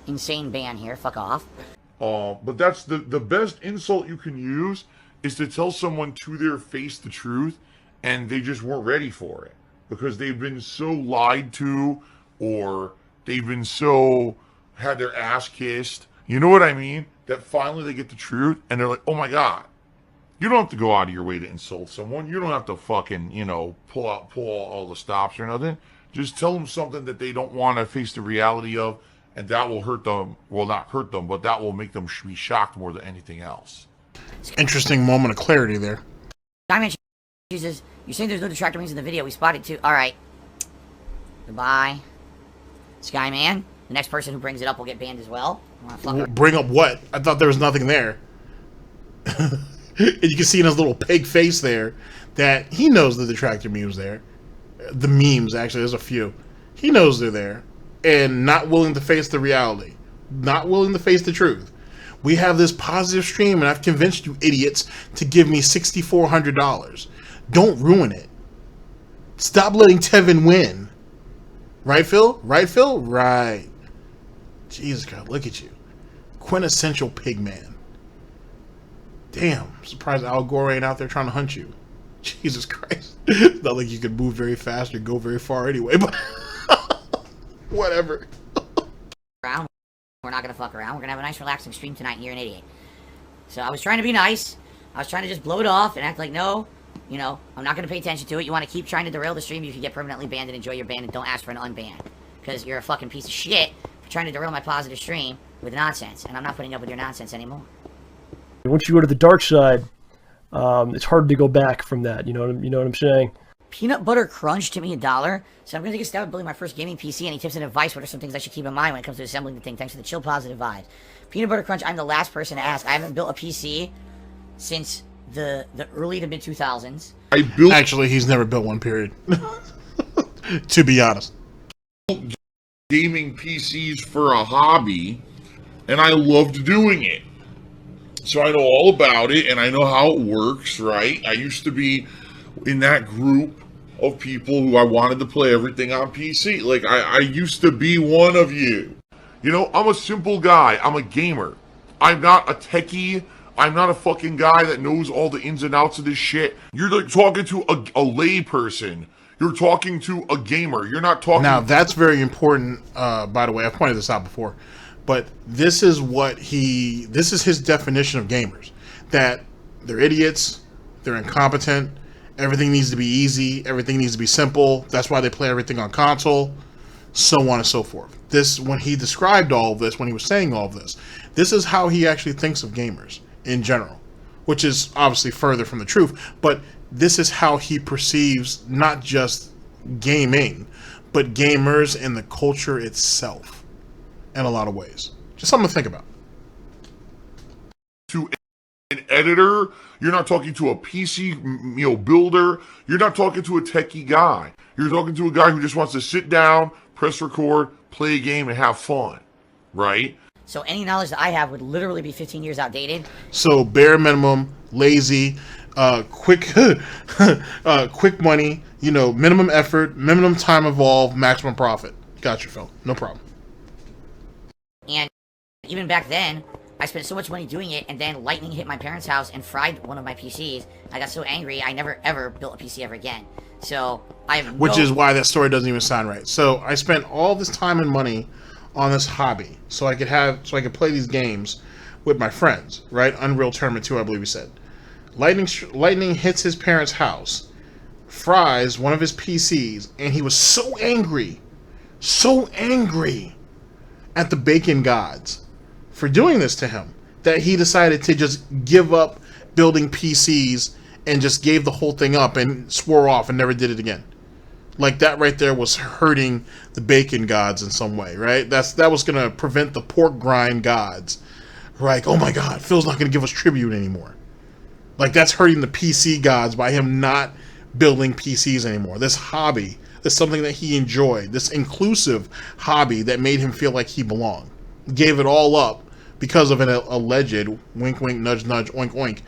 insane ban here. Fuck off. But that's the best insult you can use is to tell someone to their face the truth, and they just weren't ready for it because they've been so lied to, or they've been so had their ass kissed. You know what I mean? That finally they get the truth, and they're like, "Oh my god." You don't have to go out of your way to insult someone. You don't have to fucking, pull all the stops or nothing. Just tell them something that they don't want to face the reality of, and that will hurt them. Well, not hurt them, but that will make them be shocked more than anything else. Interesting moment of clarity there. Diamond Jesus, you're saying there's no detractor wings in the video. We spotted two. Alright. Goodbye. Skyman. The next person who brings it up will get banned as well. Bring up what? I thought there was nothing there. And you can see in his little pig face there that he knows the detractor memes there. The memes, actually, there's a few. He knows they're there. And not willing to face the reality. Not willing to face the truth. We have this positive stream, and I've convinced you idiots to give me $6,400. Don't ruin it. Stop letting Tevin win. Right, Phil? Right, Phil? Right. Jesus God, look at you. Quintessential pigman. Damn, I'm surprised Al Gore ain't out there trying to hunt you. Jesus Christ. It's not like you can move very fast or go very far anyway, but whatever. We're not gonna fuck around. We're gonna have a nice relaxing stream tonight and you're an idiot. So I was trying to be nice. I was trying to just blow it off and act like, no, I'm not gonna pay attention to it. You want to keep trying to derail the stream, you can get permanently banned and enjoy your ban, and don't ask for an unban. Because you're a fucking piece of shit for trying to derail my positive stream with nonsense. And I'm not putting up with your nonsense anymore. Once you go to the dark side, it's hard to go back from that. You know what I'm saying? Peanut Butter Crunch tipped me $1. So I'm going to take a stab at building my first gaming PC. Any tips and advice? What are some things I should keep in mind when it comes to assembling the thing? Thanks for the chill, positive vibes. Peanut Butter Crunch, I'm the last person to ask. I haven't built a PC since the early to mid-2000s. Actually, he's never built one, period. To be honest. Gaming PCs for a hobby, and I loved doing it. So I know all about it, and I know how it works, right? I used to be in that group of people who I wanted to play everything on PC. Like, I used to be one of you. I'm a simple guy. I'm a gamer. I'm not a techie. I'm not a fucking guy that knows all the ins and outs of this shit. You're like talking to a lay person. You're talking to a gamer. You're not talking... Now, that's very important, by the way. I've pointed this out before. But this is his definition of gamers. That they're idiots, they're incompetent, everything needs to be easy, everything needs to be simple. That's why they play everything on console, so on and so forth. When he described all of this, when he was saying all of this, this is how he actually thinks of gamers in general, which is obviously further from the truth, but this is how he perceives not just gaming, but gamers and the culture itself. In a lot of ways. Just something to think about. To an editor. You're not talking to a PC, builder. You're not talking to a techie guy. You're talking to a guy who just wants to sit down, press record, play a game, and have fun, right? So any knowledge that I have would literally be 15 years outdated. So bare minimum, lazy, quick, quick money. Minimum effort, minimum time involved, maximum profit. Gotcha, Phil. No problem. And even back then, I spent so much money doing it, and then lightning hit my parents' house and fried one of my PCs. I got so angry, I never ever built a PC ever again. So Which is why that story doesn't even sound right. So I spent all this time and money on this hobby, so I could play these games with my friends, right? Unreal Tournament 2, I believe he said. Lightning hits his parents' house, fries one of his PCs, and he was so angry at the bacon gods for doing this to him that he decided to just give up building PCs and just gave the whole thing up and swore off and never did it again. Like, that right there was hurting the bacon gods in some way, right? That was going to prevent the pork grind gods. Like, oh my God, Phil's not going to give us tribute anymore. Like, that's hurting the PC gods by him not building PCs anymore. This hobby, this something that he enjoyed, this inclusive hobby that made him feel like he belonged. Gave it all up because of an alleged wink wink nudge nudge oink oink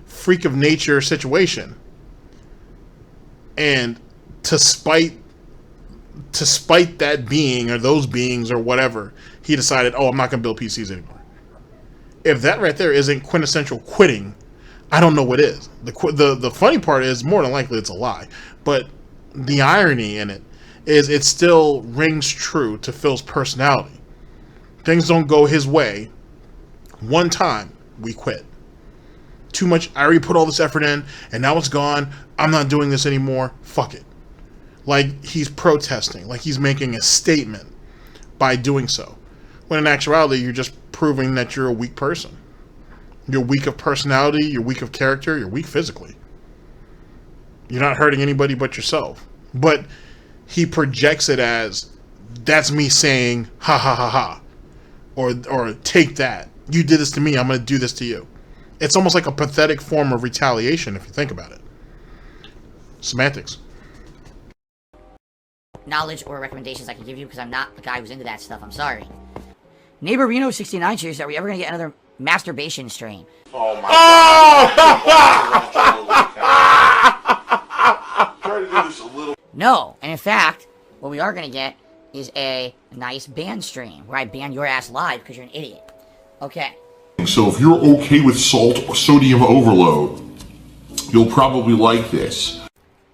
freak of nature situation. And to spite that being or those beings or whatever, he decided, I'm not going to build PCs anymore. If that right there isn't quintessential quitting, I don't know what is. The funny part is, more than likely it's a lie, but the irony in it is it still rings true to Phil's personality. Things don't go his way. One time, we quit. Too much, I already put all this effort in, and now it's gone. I'm not doing this anymore. Fuck it. Like, he's protesting, like he's making a statement by doing so. When in actuality, you're just proving that you're a weak person. You're weak of personality, you're weak of character, you're weak physically. You're not hurting anybody but yourself. But he projects it as, that's me saying, ha ha ha ha. Or take that. You did this to me, I'm going to do this to you. It's almost like a pathetic form of retaliation if you think about it. Semantics. Knowledge or recommendations I can give you, because I'm not the guy who's into that stuff. I'm sorry. Neighbor Reno69 cheers. Are we ever going to get another masturbation stream? Oh my God. Try to do this a little. No. And in fact, what we are going to get is a nice ban stream where I ban your ass live because you're an idiot. Okay. So if you're okay with sodium overload, you'll probably like this.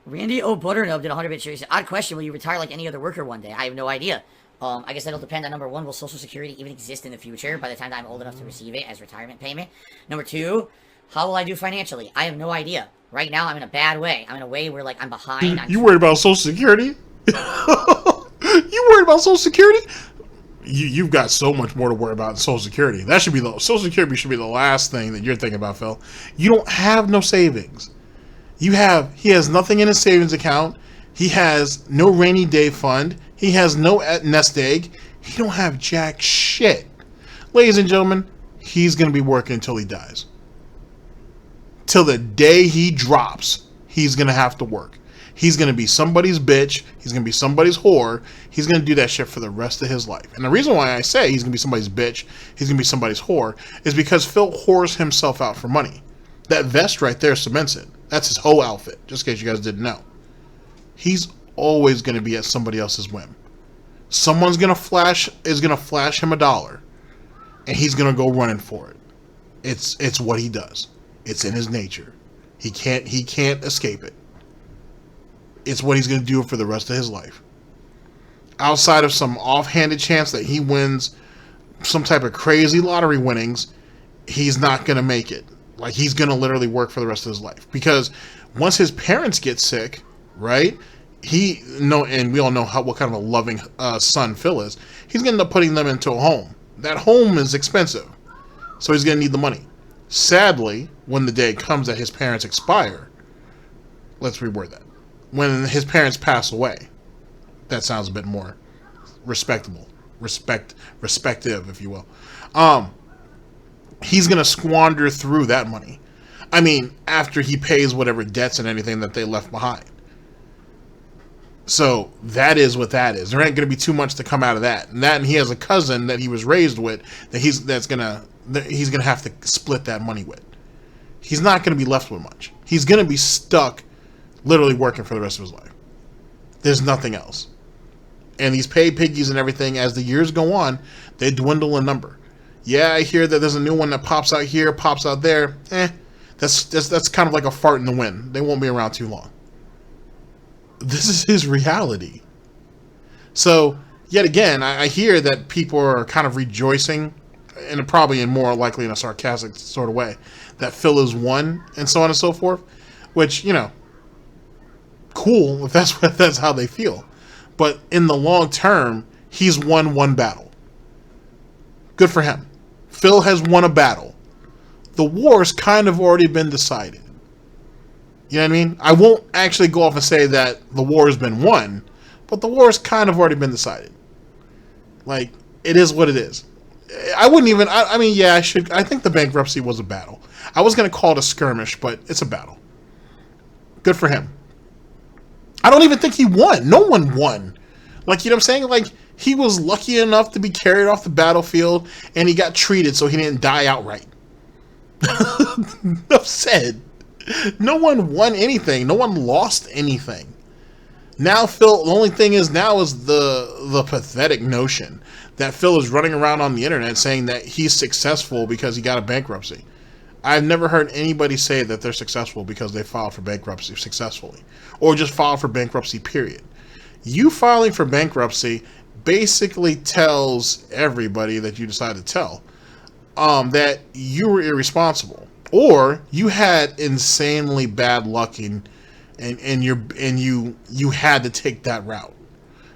Randy O. Butternub did 100-bit series. Odd question, will you retire like any other worker one day? I have no idea. I guess that'll depend on, number one, will Social Security even exist in the future by the time that I'm old enough to receive it as retirement payment? Number two, how will I do financially? I have no idea. Right now, I'm in a bad way. I'm in a way where, like, I'm behind. You worried about Social Security? You worried about Social Security? You've got so much more to worry about than Social Security. Social Security should be the last thing that you're thinking about, Phil. You don't have no savings. He has nothing in his savings account. He has no rainy day fund. He has no nest egg. He don't have jack shit. Ladies and gentlemen, he's going to be working until he dies. Till the day he drops, he's going to have to work. He's going to be somebody's bitch. He's going to be somebody's whore. He's going to do that shit for the rest of his life. And the reason why I say he's going to be somebody's bitch, he's going to be somebody's whore, is because Phil whores himself out for money. That vest right there cements it. That's his whole outfit, just in case you guys didn't know. He's always going to be at somebody else's whim. Someone's going to flash him $1, and he's going to go running for it. It's what he does. It's in his nature. He can't escape it. It's what he's going to do for the rest of his life. Outside of some offhanded chance that he wins some type of crazy lottery winnings, he's not going to make it. Like, he's going to literally work for the rest of his life. Because once his parents get sick, right, and we all know what kind of a loving son Phil is, he's going to end up putting them into a home. That home is expensive. So he's going to need the money. Sadly, when the day comes that his parents expire, let's reword that. When his parents pass away, that sounds a bit more respectable. Respective, if you will. He's going to squander through that money. I mean, after he pays whatever debts and anything that they left behind. So that is what that is. There ain't going to be too much to come out of that. And he has a cousin that he was raised with that he's going to have to split that money with. He's not going to be left with much. He's going to be stuck literally working for the rest of his life. There's nothing else. And these pay piggies and everything, as the years go on, they dwindle in number. Yeah, I hear that there's a new one that pops out here, pops out there. That's kind of like a fart in the wind. They won't be around too long. This is his reality. So, yet again, I hear that people are kind of rejoicing, and probably more likely in a sarcastic sort of way, that Phil is won, and so on and so forth. Which, you know, cool if that's how they feel. But in the long term, he's won one battle. Good for him. Phil has won a battle. The war's kind of already been decided. You know what I mean? I won't actually go off and say that the war has been won, but the war has kind of already been decided. Like, it is what it is. I wouldn't even, I mean, yeah, I think the bankruptcy was a battle. I was going to call it a skirmish, but it's a battle. Good for him. I don't even think he won. No one won. Like, you know what I'm saying? Like, he was lucky enough to be carried off the battlefield, and he got treated so he didn't die outright. Enough said. No one won anything. No one lost anything. Now Phil, the only thing is now is the pathetic notion that Phil is running around on the internet saying that he's successful because he got a bankruptcy. I've never heard anybody say that they're successful because they filed for bankruptcy successfully, or just filed for bankruptcy, period. You filing for bankruptcy basically tells everybody that you decide to tell that you were irresponsible, or you had insanely bad luck and you had to take that route.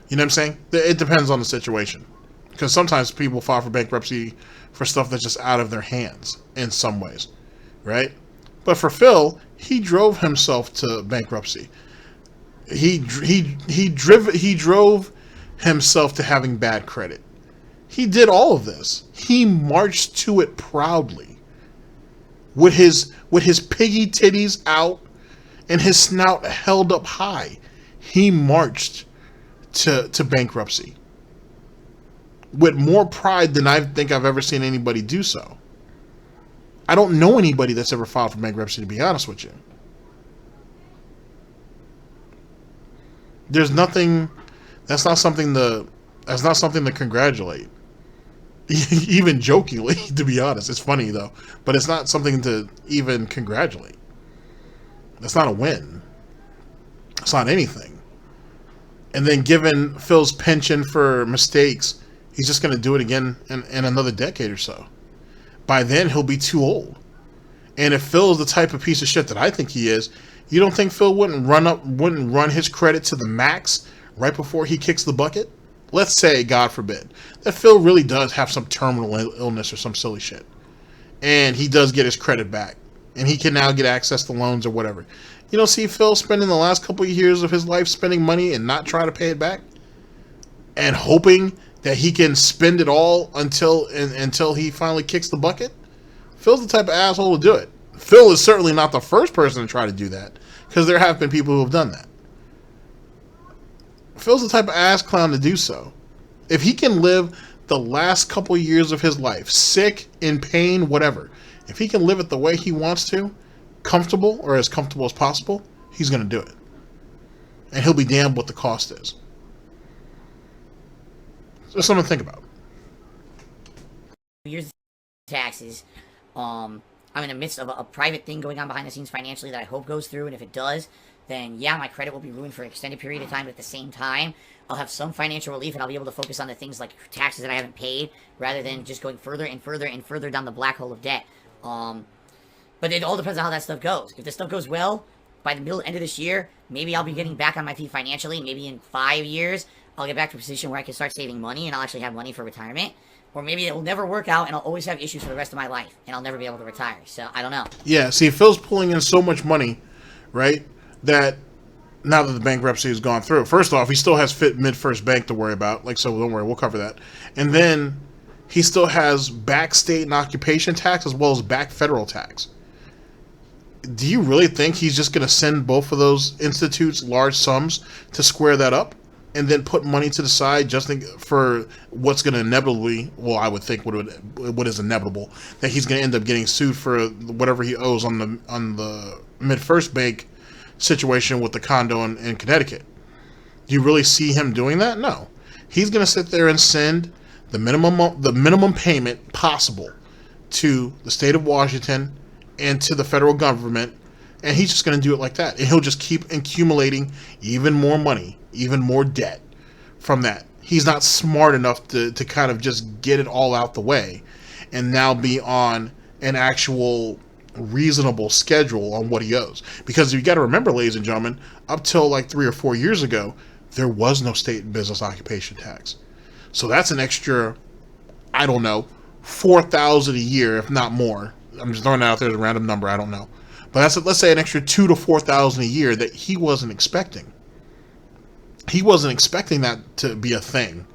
You know what I'm saying? It depends on the situation, because sometimes people file for bankruptcy for stuff that's just out of their hands in some ways, right? But for Phil, he drove himself to bankruptcy. He drove himself to having bad credit. He did all of this. He marched to it proudly, with his piggy titties out and his snout held up high. He marched to bankruptcy with more pride than I think I've ever seen anybody do so. I don't know anybody that's ever filed for bankruptcy, to be honest with you. There's nothing. That's not something to congratulate. Even jokingly, to be honest. It's funny though, but it's not something to even congratulate. That's not a win. It's not anything. And then given Phil's penchant for mistakes, he's just going to do it again in another decade or so. By then, he'll be too old. And if Phil is the type of piece of shit that I think he is, you don't think Phil wouldn't run his credit to the max right before he kicks the bucket? Let's say, God forbid, that Phil really does have some terminal illness or some silly shit, and he does get his credit back, and he can now get access to loans or whatever. You don't see Phil spending the last couple of years of his life spending money and not trying to pay it back, and hoping that he can spend it all until he finally kicks the bucket? Phil's the type of asshole to do it. Phil is certainly not the first person to try to do that, because there have been people who have done that. Phil's the type of ass clown to do so. If he can live the last couple years of his life, sick, in pain, whatever, if he can live it the way he wants to, comfortable, or as comfortable as possible, he's going to do it. And he'll be damned what the cost is. Just something to think about. Years of taxes. I'm in the midst of a private thing going on behind the scenes financially that I hope goes through, and if it does, then yeah, my credit will be ruined for an extended period of time, but at the same time, I'll have some financial relief, and I'll be able to focus on the things like taxes that I haven't paid, rather than just going further and further and further down the black hole of debt. But it all depends on how that stuff goes. If this stuff goes well, by the end of this year, maybe I'll be getting back on my feet financially. Maybe in 5 years, I'll get back to a position where I can start saving money, and I'll actually have money for retirement. Or maybe it will never work out, and I'll always have issues for the rest of my life, and I'll never be able to retire. So, I don't know. Yeah, see, Phil's pulling in so much money, right, that now that the bankruptcy has gone through, first off, he still has Mid-First Bank to worry about. Like, so don't worry, we'll cover that. And then he still has back state and occupation tax as well as back federal tax. do you really think he's just going to send both of those institutes large sums to square that up and then put money to the side just for what's going to inevitably, well, I would think what is inevitable, that he's going to end up getting sued for whatever he owes on the Mid-First Bank situation with the condo in Connecticut? Do you really see him doing that? No. He's going to sit there and send the minimum payment possible to the state of Washington and to the federal government, and he's just going to do it like that. And he'll just keep accumulating even more money, even more debt from that. He's not smart enough to kind of just get it all out the way and now be on an actual reasonable schedule on what he owes. Because you got to remember, ladies and gentlemen, up till like 3 or 4 years ago, there was no state and business occupation tax. So that's an extra, I don't know, $4,000 a year, if not more. I'm just throwing that out there as a random number. I don't know. But that's, let's say, an extra $2,000 to $4,000 a year that he wasn't expecting. He wasn't expecting that to be a thing.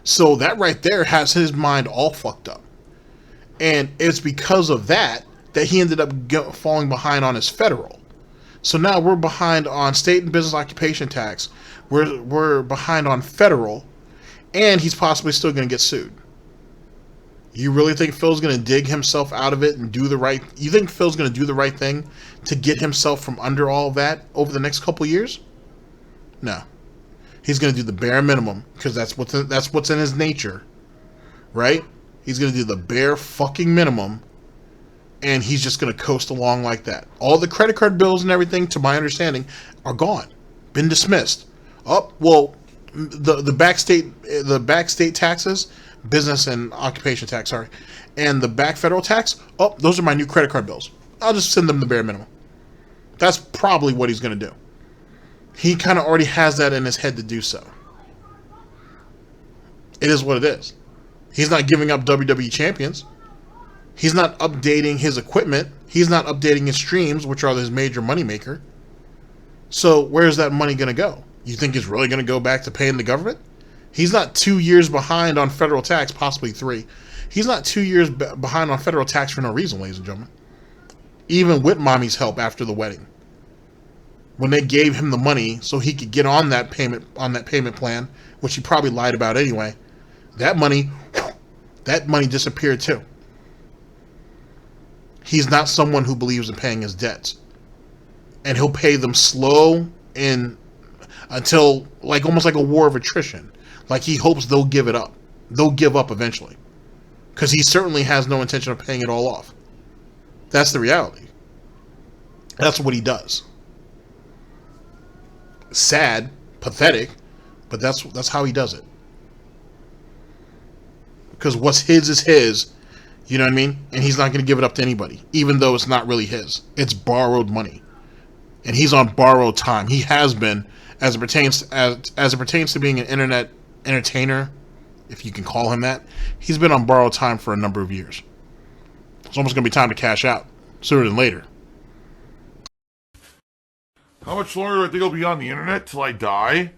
So that right there has his mind all fucked up. And it's because of that he ended up falling behind on his federal. So now we're behind on state and business occupation tax. We're behind on federal. And he's possibly still going to get sued. You really think Phil's going to dig himself out of it and do the right... You think Phil's going to do the right thing to get himself from under all of that over the next couple of years? No. He's going to do the bare minimum because that's what's in his nature, right? He's going to do the bare fucking minimum, and he's just going to coast along like that. All the credit card bills and everything, to my understanding, are gone, been dismissed. Oh, well, the back state taxes, business and occupation tax, sorry, and the back federal tax. Oh, those are my new credit card bills. I'll just send them the bare minimum. That's probably what he's going to do. He kind of already has that in his head to do so. It is what it is. He's not giving up WWE champions. He's not updating his equipment. He's not updating his streams, which are his major moneymaker. So where's that money going to go? You think it's really going to go back to paying the government? He's not 2 years behind on federal tax, possibly 3. He's not 2 years behind on federal tax for no reason, ladies and gentlemen. Even with mommy's help after the wedding. When they gave him the money so he could get on that payment plan, which he probably lied about anyway, that money disappeared too. He's not someone who believes in paying his debts. And he'll pay them slow until almost like a war of attrition. Like he hopes they'll give it up. They'll give up eventually. Because he certainly has no intention of paying it all off. That's the reality. That's what he does. Sad, pathetic, but that's how he does it. Because what's his is his, you know what I mean? And he's not going to give it up to anybody, even though it's not really his. It's borrowed money. And he's on borrowed time. He has been, as it pertains to being an internet entertainer, if you can call him that. He's been on borrowed time for a number of years. It's almost going to be time to cash out sooner than later. How much longer do I think I'll be on the internet till I die?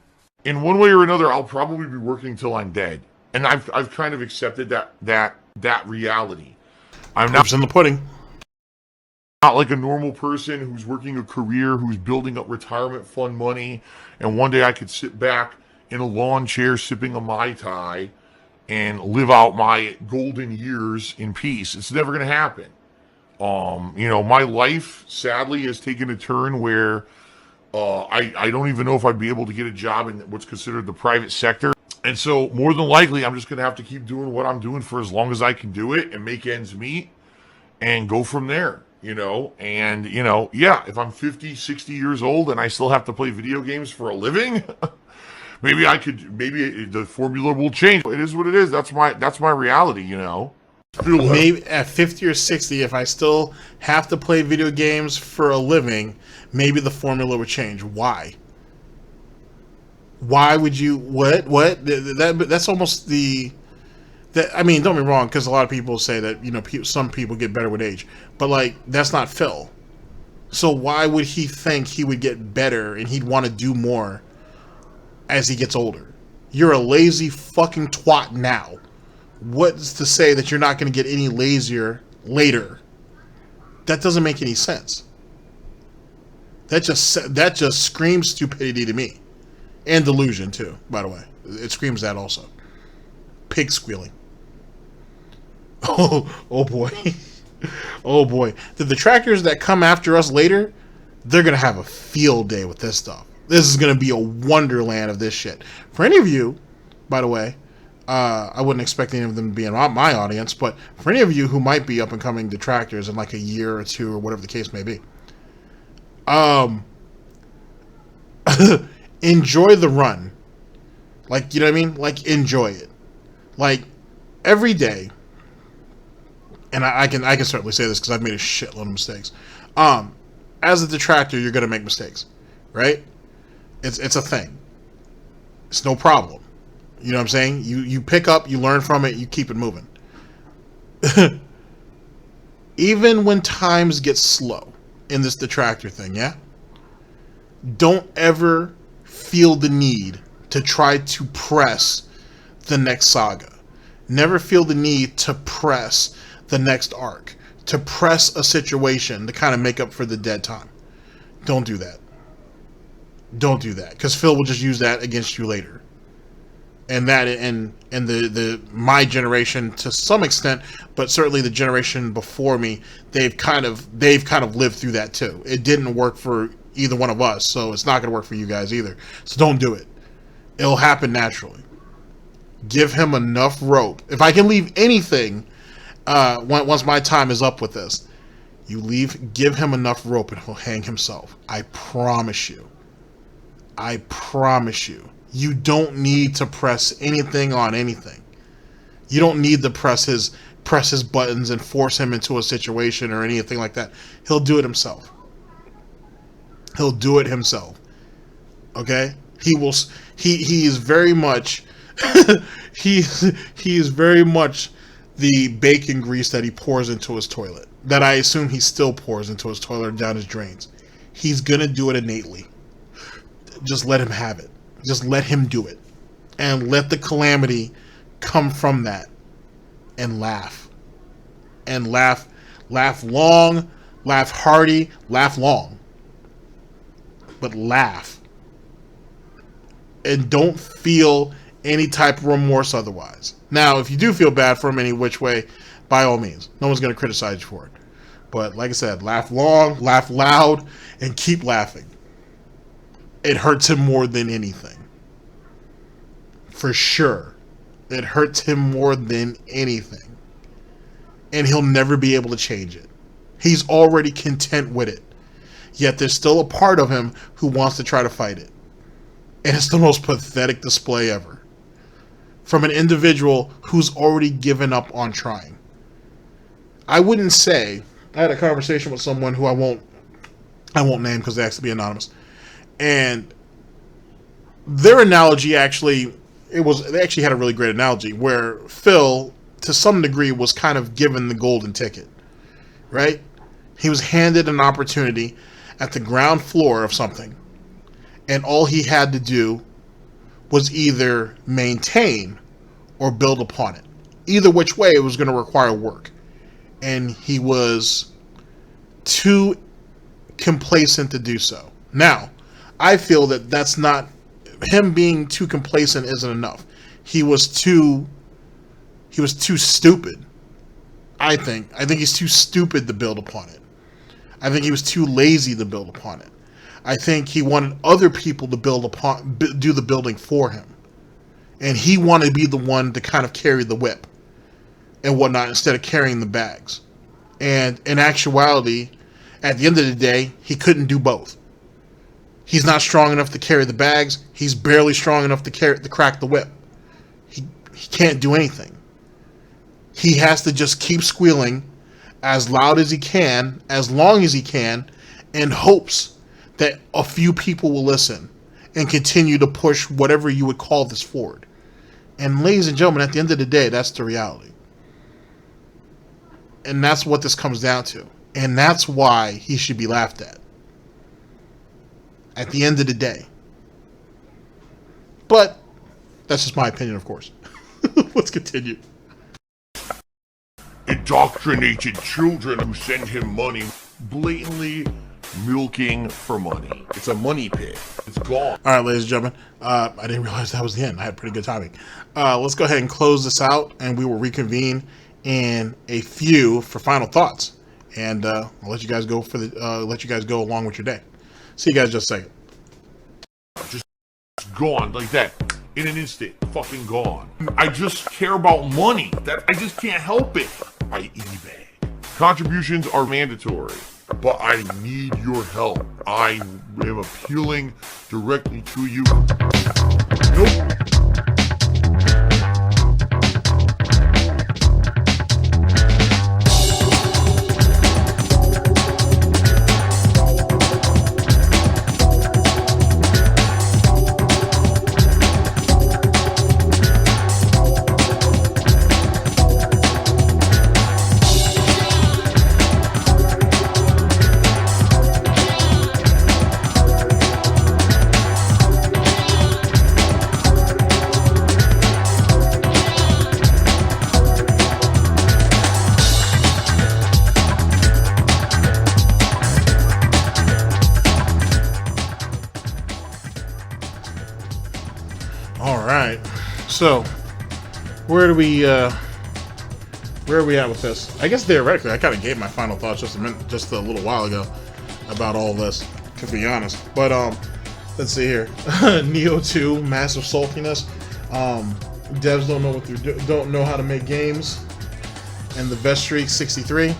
In one way or another, I'll probably be working till I'm dead. And I've kind of accepted that reality. I'm not in the pudding. Not like a normal person who's working a career, who's building up retirement fund money, and one day I could sit back in a lawn chair sipping a Mai Tai and live out my golden years in peace. It's never going to happen. My life, sadly, has taken a turn where I don't even know if I'd be able to get a job in what's considered the private sector. And so, more than likely, I'm just going to have to keep doing what I'm doing for as long as I can do it and make ends meet and go from there, And, if I'm 50, 60 years old and I still have to play video games for a living, maybe the formula will change. It is what it is. That's my reality, Maybe at 50 or 60, if I still have to play video games for a living, maybe the formula would change. Why? Why would you... What? That's almost the... I mean, don't be wrong, because a lot of people say that, some people get better with age. But, that's not Phil. So why would he think he would get better and he'd want to do more as he gets older? You're a lazy fucking twat now. What's to say that you're not going to get any lazier later? That doesn't make any sense. That just screams stupidity to me, and delusion too. By the way, it screams that also. Pig squealing. Oh boy, oh boy. The detractors that come after us later, they're gonna have a field day with this stuff. This is gonna be a wonderland of this shit. For any of you, by the way, I wouldn't expect any of them to be in my audience, but for any of you who might be up and coming detractors in like a year or two or whatever the case may be, enjoy the run. Like, you know what I mean? Like, enjoy it. Like, every day, and I can certainly say this because I've made a shitload of mistakes. As a detractor, you're gonna make mistakes, right? It's a thing. It's no problem. You know what I'm saying? You pick up, you learn from it, you keep it moving. Even when times get slow in this detractor thing, yeah? Don't ever feel the need to try to press the next saga. Never feel the need to press the next arc, to press a situation to kind of make up for the dead time. Don't do that. Don't do that, because Phil will just use that against you later. And that, and the my generation to some extent, but certainly the generation before me, they've kind of lived through that too. It didn't work for either one of us, so it's not going to work for you guys either. So don't do it. It'll happen naturally. Give him enough rope. If I can leave anything, once my time is up with this, give him enough rope and he'll hang himself. I promise you. I promise you. You don't need to press anything on anything. You don't need to press his buttons and force him into a situation or anything like that. He'll do it himself. He'll do it himself. Okay? He is very much he is very much the bacon grease that he pours into his toilet. That I assume he still pours into his toilet or down his drains. He's gonna do it innately. Just let him have it. Just let him do it. And let the calamity come from that. And laugh. And laugh. Laugh long. Laugh hearty. Laugh long. But laugh. And don't feel any type of remorse otherwise. Now, if you do feel bad for him any which way, by all means. No one's going to criticize you for it. But like I said, laugh long, laugh loud, and keep laughing. It hurts him more than anything. For sure. It hurts him more than anything. And he'll never be able to change it. He's already content with it. Yet there's still a part of him who wants to try to fight it. And it's the most pathetic display ever. From an individual who's already given up on trying. I wouldn't say... I had a conversation with someone who I won't name because they asked to be anonymous. And their analogy actually... They actually had a really great analogy where Phil, to some degree, was kind of given the golden ticket. Right? He was handed an opportunity at the ground floor of something. And all he had to do was either maintain or build upon it. Either which way, it was going to require work. And he was too complacent to do so. Now, I feel that that's not... Him being too complacent isn't enough. He was too stupid. I think he's too stupid to build upon it. I think he was too lazy to build upon it. I think he wanted other people to do the building for him. And he wanted to be the one to kind of carry the whip and whatnot instead of carrying the bags. And in actuality, at the end of the day, he couldn't do both. He's not strong enough to carry the bags. He's barely strong enough to crack the whip. He can't do anything. He has to just keep squealing as loud as he can, as long as he can, in hopes that a few people will listen and continue to push whatever you would call this forward. And ladies and gentlemen, at the end of the day, that's the reality. And that's what this comes down to. And that's why he should be laughed at. At the end of the day. But that's just my opinion, of course. Let's continue. Indoctrinated children who send him money blatantly milking for money. It's a money pit. It's gone. All right, ladies and gentlemen, I didn't realize that was the end. I had pretty good timing. Let's go ahead and close this out, and we will reconvene in a few for final thoughts. And I'll let you guys go for the let you guys go along with your day. See you guys just a second. Just gone like that in an instant. Fucking gone. I just care about money. That I just can't help it. By eBay. Contributions are mandatory, but I need your help. I am appealing directly to you. Nope. So, where are we at with this? I guess theoretically, I kind of gave my final thoughts just a little while ago about all this, to be honest. But let's see here. Nioh 2, massive saltiness. Devs don't know don't know how to make games, and the best streak 63.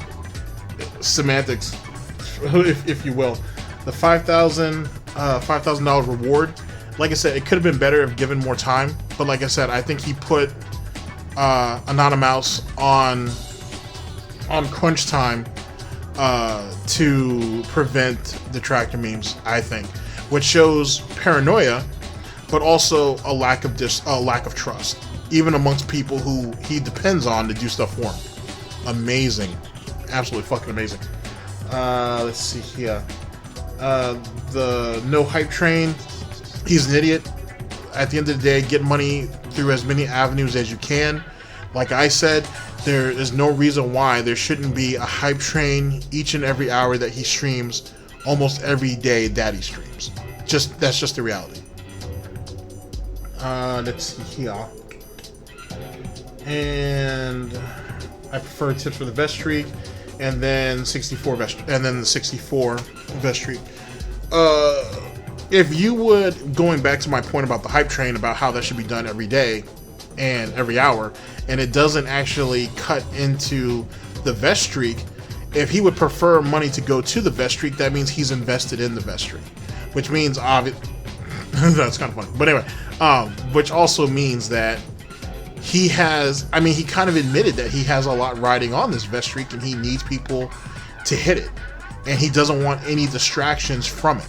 Semantics, if you will. The $5,000 reward. Like I said, it could have been better if given more time. But like I said, I think he put Anonymous on crunch time to prevent detractor memes, I think, which shows paranoia, but also a lack of trust, even amongst people who he depends on to do stuff for him. Amazing, absolutely fucking amazing. Let's see here. The no hype train. He's an idiot. At the end of the day, get money through as many avenues as you can. Like I said, there is no reason why there shouldn't be a hype train each and every hour that he streams, almost every day that he streams. That's just the reality. Let's see here. And I prefer tips for the best streak, and then 64 best, and then the 64 best streak. If you would, going back to my point about the hype train, about how that should be done every day and every hour, and it doesn't actually cut into the vest streak, if he would prefer money to go to the vest streak, that means he's invested in the vest streak, which means that's kind of funny. But anyway, which also means that he has, he kind of admitted that he has a lot riding on this vest streak and he needs people to hit it, and he doesn't want any distractions from it.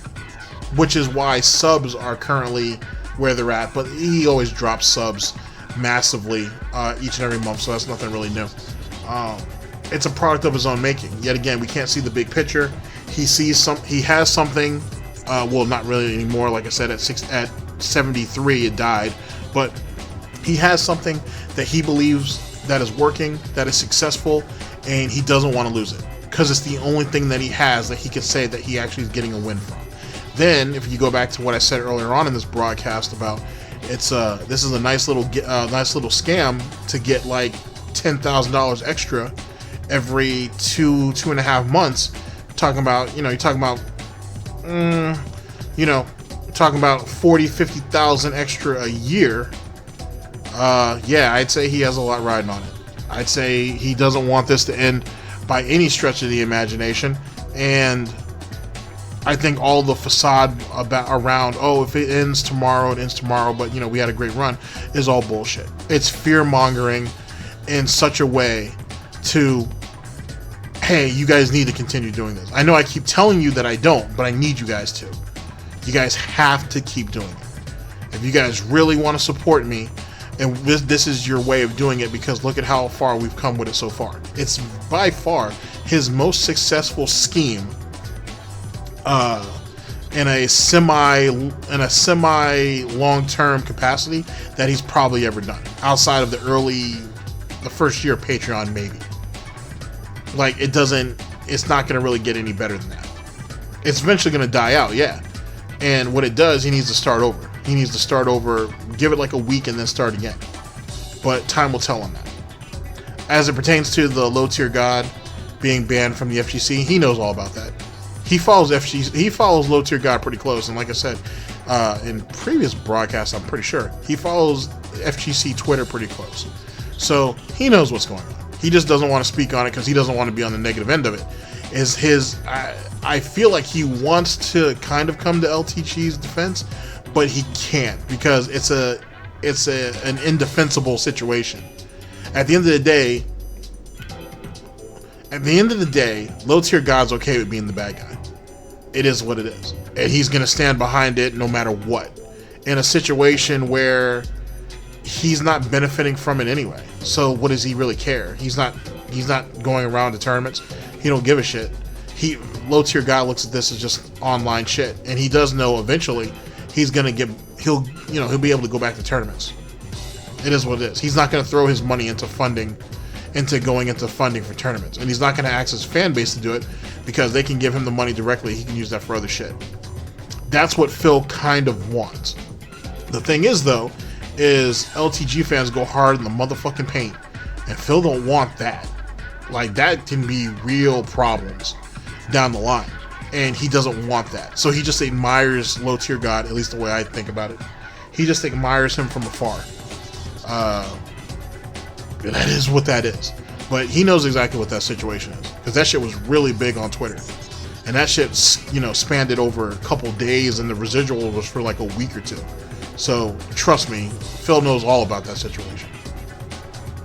Which is why subs are currently where they're at, but he always drops subs massively each and every month, so that's nothing really new. It's a product of his own making. Yet again, we can't see the big picture. He has something. Well, not really anymore. Like I said, at 73, it died, but he has something that he believes that is working, that is successful, and he doesn't want to lose it because it's the only thing that he has that he can say that he actually is getting a win from. Then, if you go back to what I said earlier on in this broadcast about this is a nice little scam to get like $10,000 extra every 2.5 months. Talking about talking about 40,000-50,000 extra a year. Yeah, I'd say he has a lot riding on it. I'd say he doesn't want this to end by any stretch of the imagination, and I think all the facade around, if it ends tomorrow, it ends tomorrow, but we had a great run, is all bullshit. It's fear-mongering in such a way to, hey, you guys need to continue doing this. I know I keep telling you that I don't, but I need you guys to. You guys have to keep doing it. If you guys really want to support me, and this is your way of doing it, because look at how far we've come with it so far. It's by far his most successful scheme in a semi long-term capacity that he's probably ever done, outside of the first year of Patreon, maybe. Like, it's not going to really get any better than that. It's eventually going to die out, yeah. And what it does, he needs to start over. He needs to start over, give it like a week, and then start again. But time will tell on that. As it pertains to the low tier god being banned from the FGC, he knows all about that. He follows low tier god pretty close, and like I said in previous broadcasts, I'm pretty sure he follows FGC Twitter pretty close. So he knows what's going on. He just doesn't want to speak on it because he doesn't want to be on the negative end of it. I feel like he wants to kind of come to LTG's defense, but he can't because it's an indefensible situation. At the end of the day, low tier god's okay with being the bad guy. It is what it is, and he's gonna stand behind it no matter what. In a situation where he's not benefiting from it anyway, so what does he really care? He's not going around to tournaments. He don't give a shit. Low tier god looks at this as just online shit, and he does know eventually he'll be able to go back to tournaments. It is what it is. He's not going to throw his money into going into funding for tournaments, and he's not going to ask his fan base to do it because they can give him the money directly. He can use that for other shit. That's what Phil kind of wants. The thing is, though, is LTG fans go hard in the motherfucking paint, and Phil don't want that. Like, that can be real problems down the line, and he doesn't want that. So he just admires low tier god, at least the way I think about it. He just admires him from afar. That is what that is. But he knows exactly what that situation is, because that shit was really big on Twitter, and that shit, spanned it over a couple days, and the residual was for like a week or two. So trust me, Phil knows all about that situation.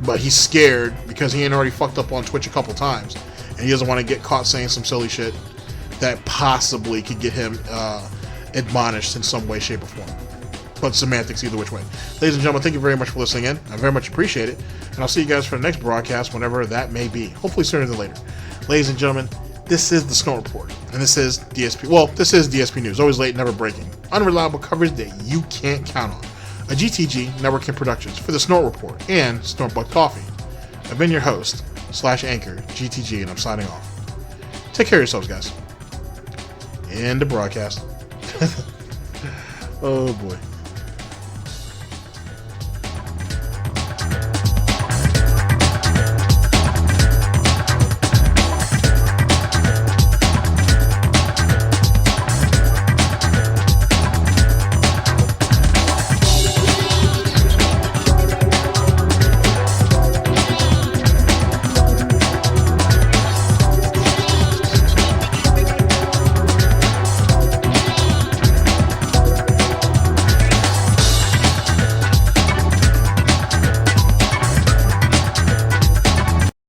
But he's scared because he ain't already fucked up on Twitch a couple times, and he doesn't want to get caught saying some silly shit that possibly could get him admonished in some way, shape, or form. But semantics either which way. Ladies and gentlemen, thank you very much for listening in. I very much appreciate it. And I'll see you guys for the next broadcast, whenever that may be. Hopefully sooner than later. Ladies and gentlemen, this is the Snort Report. And this is this is DSP News. Always late, never breaking. Unreliable coverage that you can't count on. A GTG Networking Productions for the Snort Report and SnortBucks Coffee. I've been your host, /anchor, GTG, and I'm signing off. Take care of yourselves, guys. End the broadcast. Oh boy.